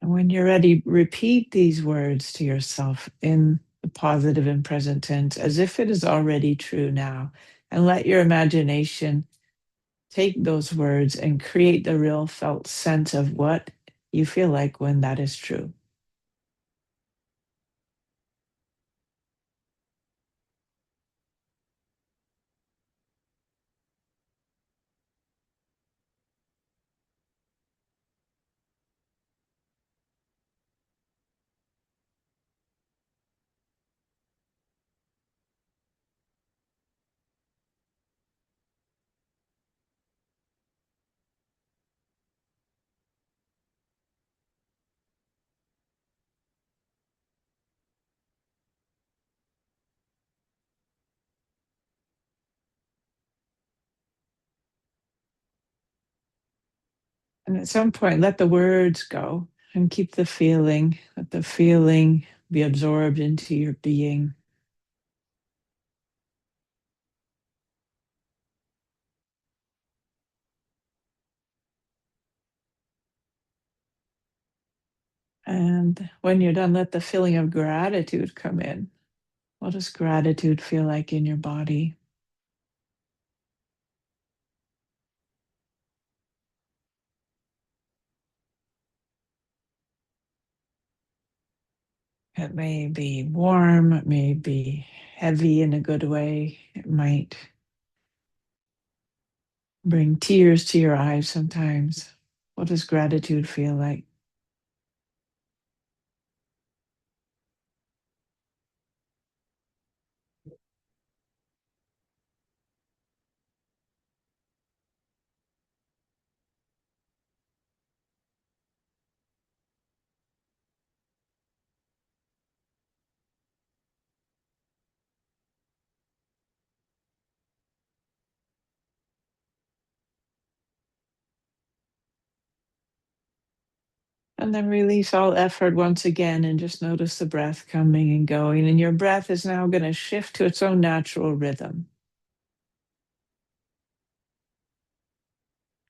And when you're ready, repeat these words to yourself in the positive and present tense as if it is already true now. And let your imagination take those words and create the real felt sense of what you feel like when that is true. And at some point, let the words go and keep the feeling. Let the feeling be absorbed into your being. And when you're done, let the feeling of gratitude come in. What does gratitude feel like in your body? It may be warm, it may be heavy in a good way. It might bring tears to your eyes sometimes. What does gratitude feel like? And then release all effort once again and just notice the breath coming and going. And your breath is now going to shift to its own natural rhythm.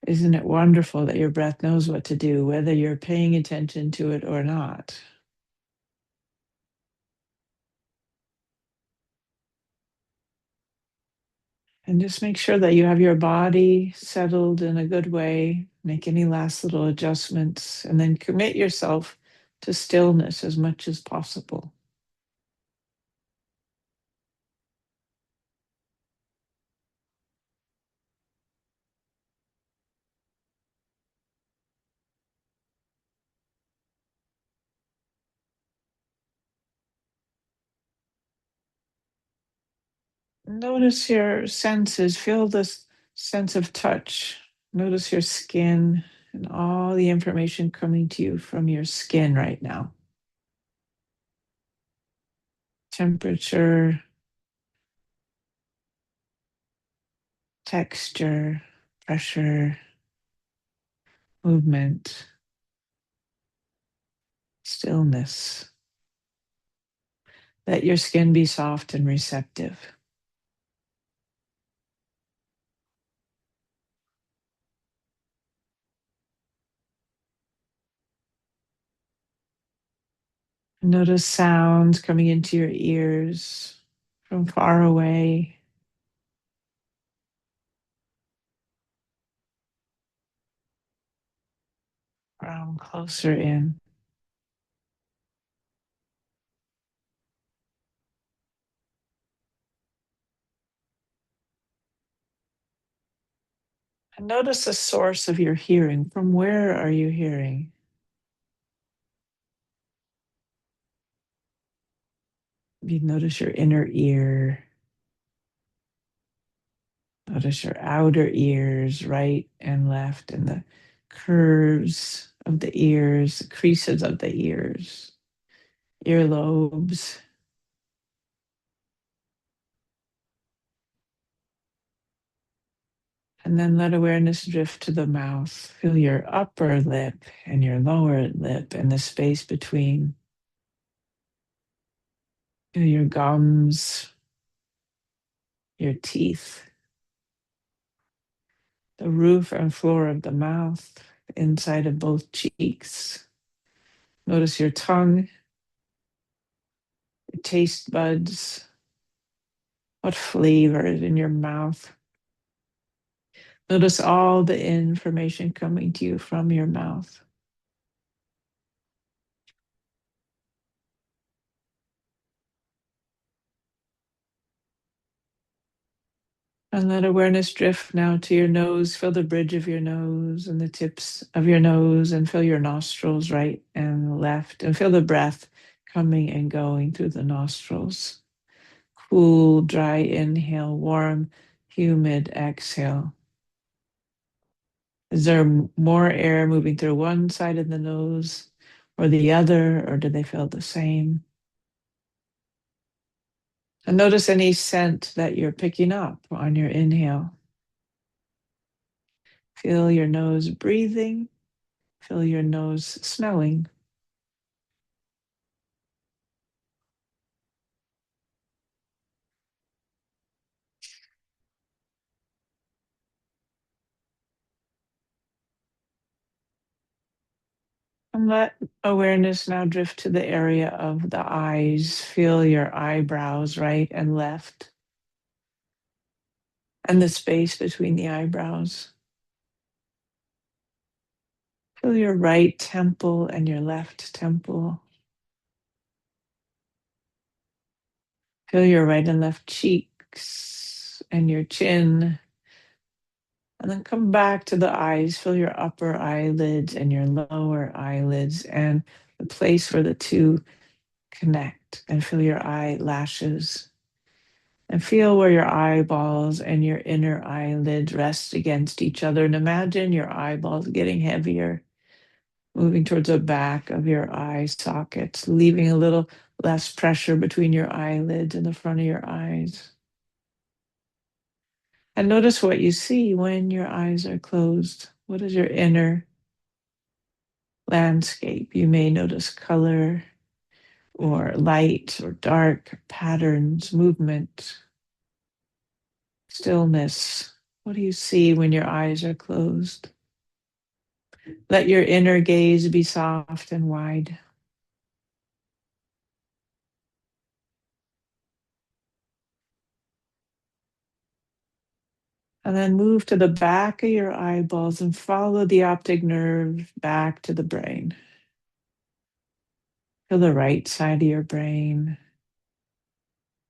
Isn't it wonderful that your breath knows what to do, whether you're paying attention to it or not? And just make sure that you have your body settled in a good way. Make any last little adjustments, and then commit yourself to stillness as much as possible. Notice your senses, feel this sense of touch. Notice your skin and all the information coming to you from your skin right now. Temperature, texture, pressure, movement, stillness. Let your skin be soft and receptive. Notice sounds coming into your ears from far away, from closer in. And notice the source of your hearing. From where are you hearing? You notice your inner ear. Notice your outer ears, right and left, and the curves of the ears, the creases of the ears, earlobes. And then let awareness drift to the mouth. Feel your upper lip and your lower lip and the space between. Feel your gums, your teeth, the roof and floor of the mouth, inside of both cheeks. Notice your tongue, your taste buds, what flavor is in your mouth. Notice all the information coming to you from your mouth. And let awareness drift now to your nose. Feel the bridge of your nose and the tips of your nose, and feel your nostrils right and left. And feel the breath coming and going through the nostrils. Cool, dry inhale, warm, humid exhale. Is there more air moving through one side of the nose or the other, or do they feel the same? And notice any scent that you're picking up on your inhale. Feel your nose breathing. Feel your nose smelling. And let awareness now drift to the area of the eyes. Feel your eyebrows right and left, and the space between the eyebrows. Feel your right temple and your left temple. Feel your right and left cheeks and your chin. And then come back to the eyes. Feel your upper eyelids and your lower eyelids and the place where the two connect. And feel your eyelashes. And feel where your eyeballs and your inner eyelids rest against each other. And imagine your eyeballs getting heavier, moving towards the back of your eye sockets, leaving a little less pressure between your eyelids and the front of your eyes. And notice what you see when your eyes are closed. What is your inner landscape? You may notice color or light or dark patterns, movement, stillness. What do you see when your eyes are closed? Let your inner gaze be soft and wide. And then move to the back of your eyeballs and follow the optic nerve back to the brain. To the right side of your brain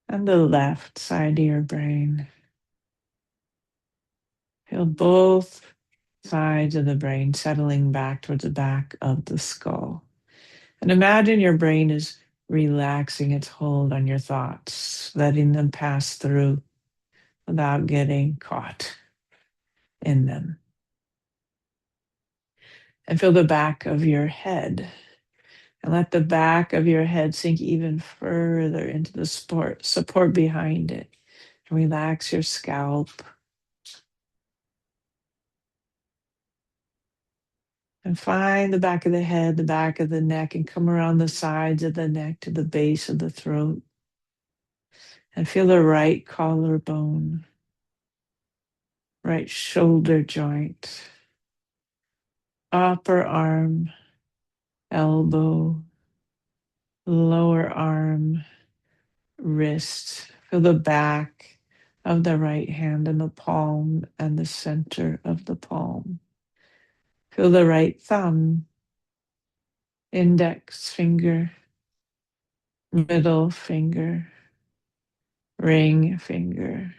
and the left side of your brain. Feel both sides of the brain settling back towards the back of the skull. And imagine your brain is relaxing its hold on your thoughts, letting them pass through without getting caught in them. And feel the back of your head. And let the back of your head sink even further into the support behind it. And relax your scalp. And find the back of the head, the back of the neck, and come around the sides of the neck to the base of the throat. And feel the right collarbone, right shoulder joint, upper arm, elbow, lower arm, wrist. Feel the back of the right hand and the palm and the center of the palm. Feel the right thumb, index finger, middle finger, ring finger,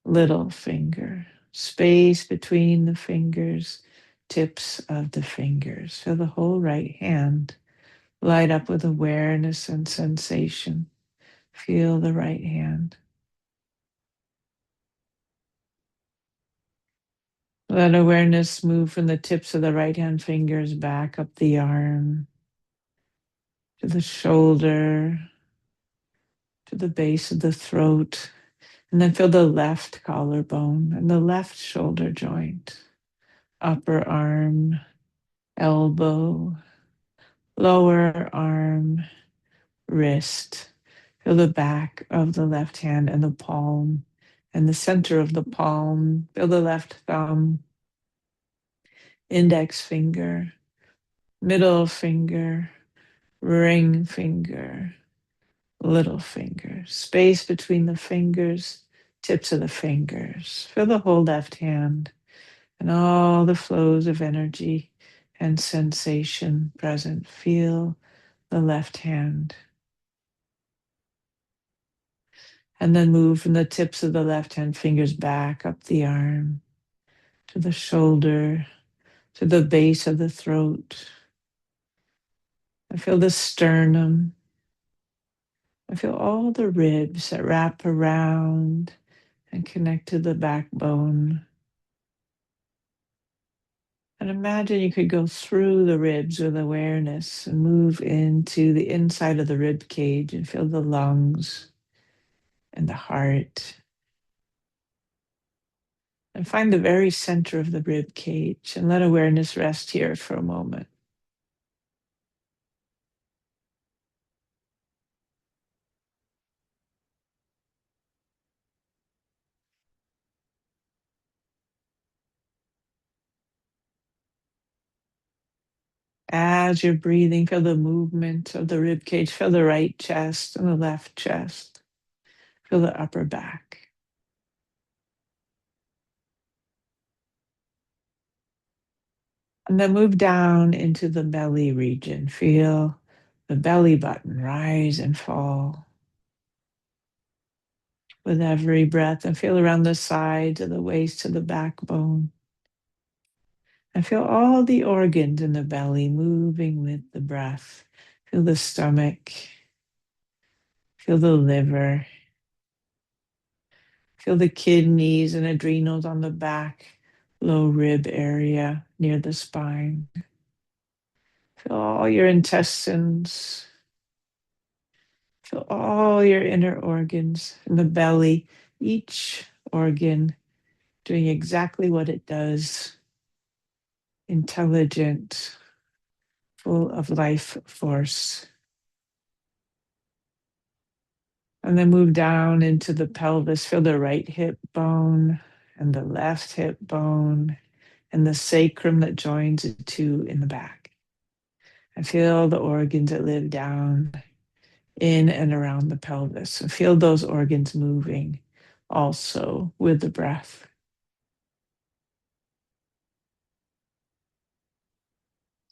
little finger, space between the fingers, tips of the fingers. Feel the whole right hand light up with awareness and sensation. Feel the right hand. Let awareness move from the tips of the right hand fingers back up the arm, to the shoulder, to the base of the throat. And then feel the left collarbone and the left shoulder joint, upper arm, elbow, lower arm, wrist. Feel the back of the left hand and the palm and the center of the palm. Feel the left thumb, index finger, middle finger, ring finger, little finger, space between the fingers, tips of the fingers. Feel the whole left hand and all the flows of energy and sensation present. Feel the left hand. And then move from the tips of the left hand fingers back up the arm to the shoulder, to the base of the throat. I feel the sternum. I feel all the ribs that wrap around and connect to the backbone. And imagine you could go through the ribs with awareness and move into the inside of the rib cage and feel the lungs and the heart. And find the very center of the rib cage and let awareness rest here for a moment. As you're breathing, feel the movement of the rib cage. Feel the right chest and the left chest. Feel the upper back. And then move down into the belly region. Feel the belly button rise and fall with every breath. And feel around the sides of the waist to the backbone. And feel all the organs in the belly moving with the breath. Feel the stomach. Feel the liver. Feel the kidneys and adrenals on the back, low rib area near the spine. Feel all your intestines. Feel all your inner organs in the belly, each organ doing exactly what it does, intelligent, full of life force. And then move down into the pelvis. Feel the right hip bone and the left hip bone and the sacrum that joins the two in the back. And feel the organs that live down in and around the pelvis. And feel those organs moving also with the breath.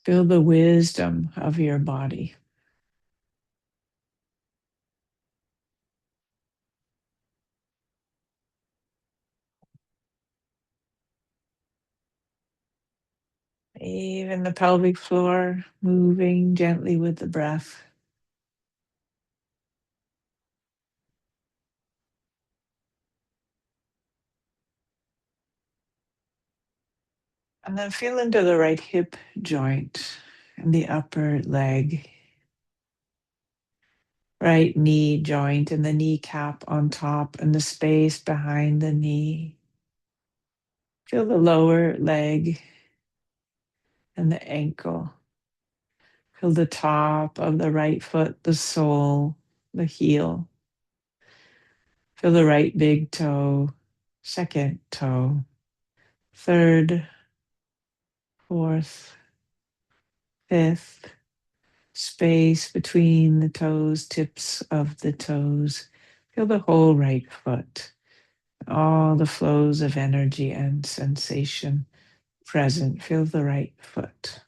Feel the wisdom of your body. Even the pelvic floor moving gently with the breath. And then feel into the right hip joint and the upper leg, right knee joint and the kneecap on top and the space behind the knee. Feel the lower leg and the ankle. Feel the top of the right foot, the sole, the heel. Feel the right big toe, second toe, third, fourth, fifth, space between the toes, tips of the toes. Feel the whole right foot, all the flows of energy and sensation present. Feel the right foot.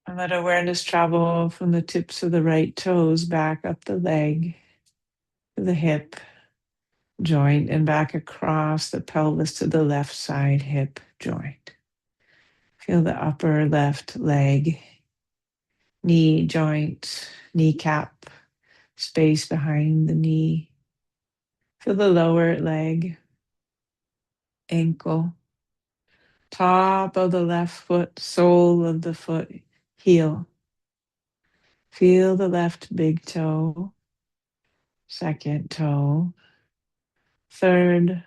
And let awareness travel from the tips of the right toes back up the leg to the hip joint and back across the pelvis to the left side hip joint. Feel the upper left leg, knee joint, kneecap, space behind the knee. Feel the lower leg, ankle, top of the left foot, sole of the foot, heel. Feel the left big toe, second toe, third,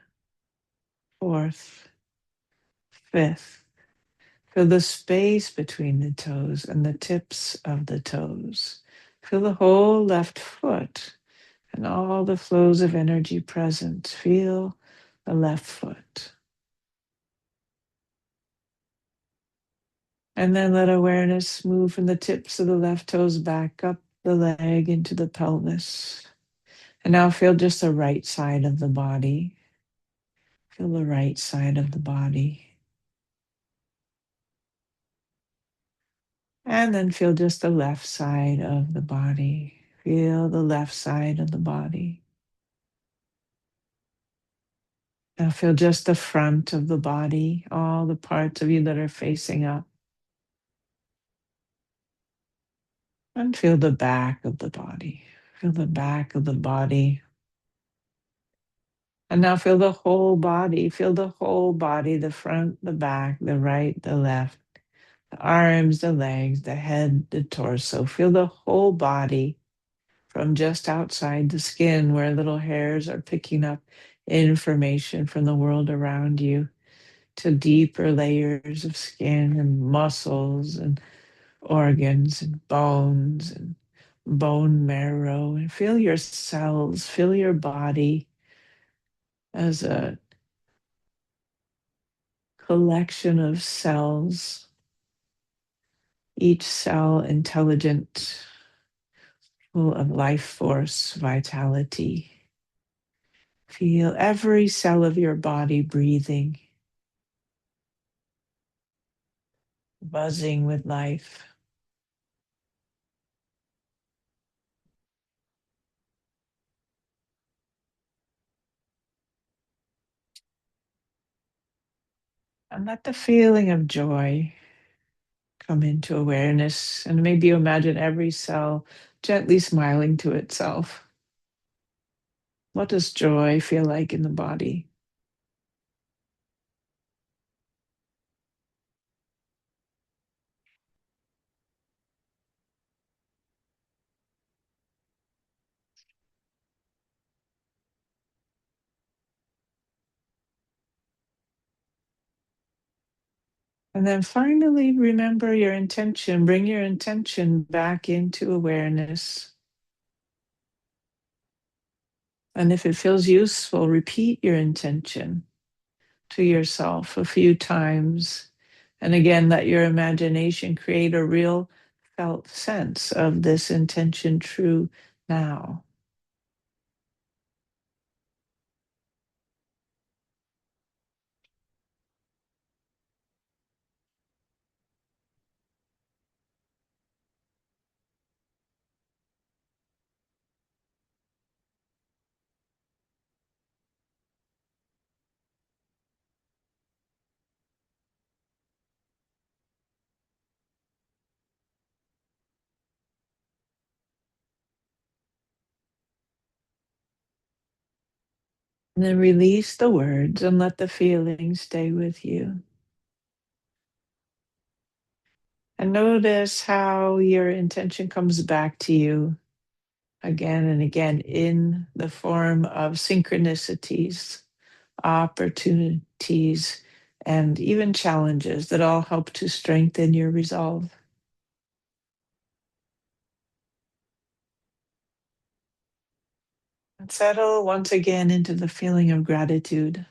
fourth, fifth. Feel the space between the toes and the tips of the toes. Feel the whole left foot and all the flows of energy present. Feel the left foot. And then let awareness move from the tips of the left toes back up the leg into the pelvis. And now feel just the right side of the body. Feel the right side of the body. And then feel just the left side of the body. Feel the left side of the body. Now feel just the front of the body, all the parts of you that are facing up. And feel the back of the body. Feel the back of the body. And now feel the whole body. Feel the whole body, the front, the back, the right, the left, the arms, the legs, the head, the torso. Feel the whole body from just outside the skin where little hairs are picking up information from the world around you to deeper layers of skin and muscles and organs and bones and bone marrow. And feel your cells, feel your body as a collection of cells, each cell intelligent, full of life force, vitality. Feel every cell of your body breathing, buzzing with life. And let the feeling of joy come into awareness. And maybe you imagine every cell gently smiling to itself. What does joy feel like in the body? And then finally, remember your intention. Bring your intention back into awareness. And if it feels useful, repeat your intention to yourself a few times. And again, let your imagination create a real felt sense of this intention true now. And then release the words and let the feeling stay with you. And notice how your intention comes back to you again and again in the form of synchronicities, opportunities, and even challenges that all help to strengthen your resolve. And settle once again into the feeling of gratitude,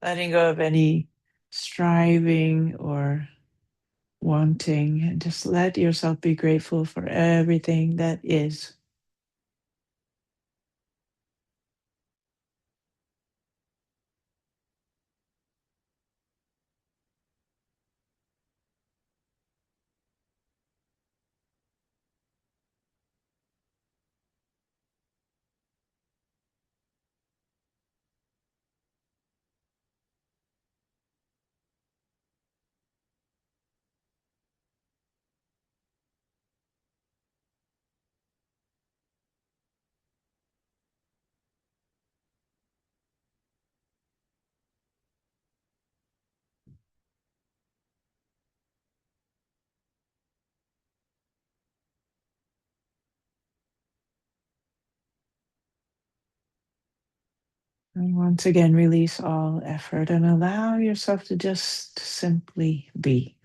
letting go of any striving or wanting, and just let yourself be grateful for everything that is. And once again, release all effort and allow yourself to just simply be.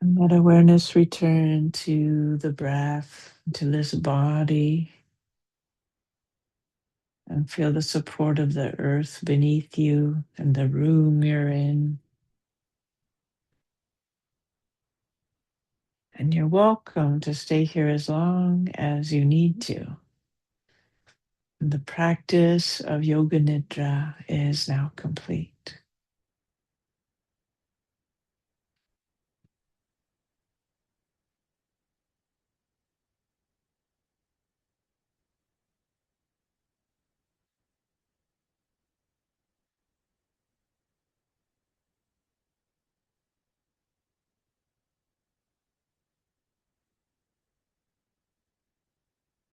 And let awareness return to the breath, to this body, and feel the support of the earth beneath you and the room you're in. And you're welcome to stay here as long as you need to. The practice of Yoga Nidra is now complete.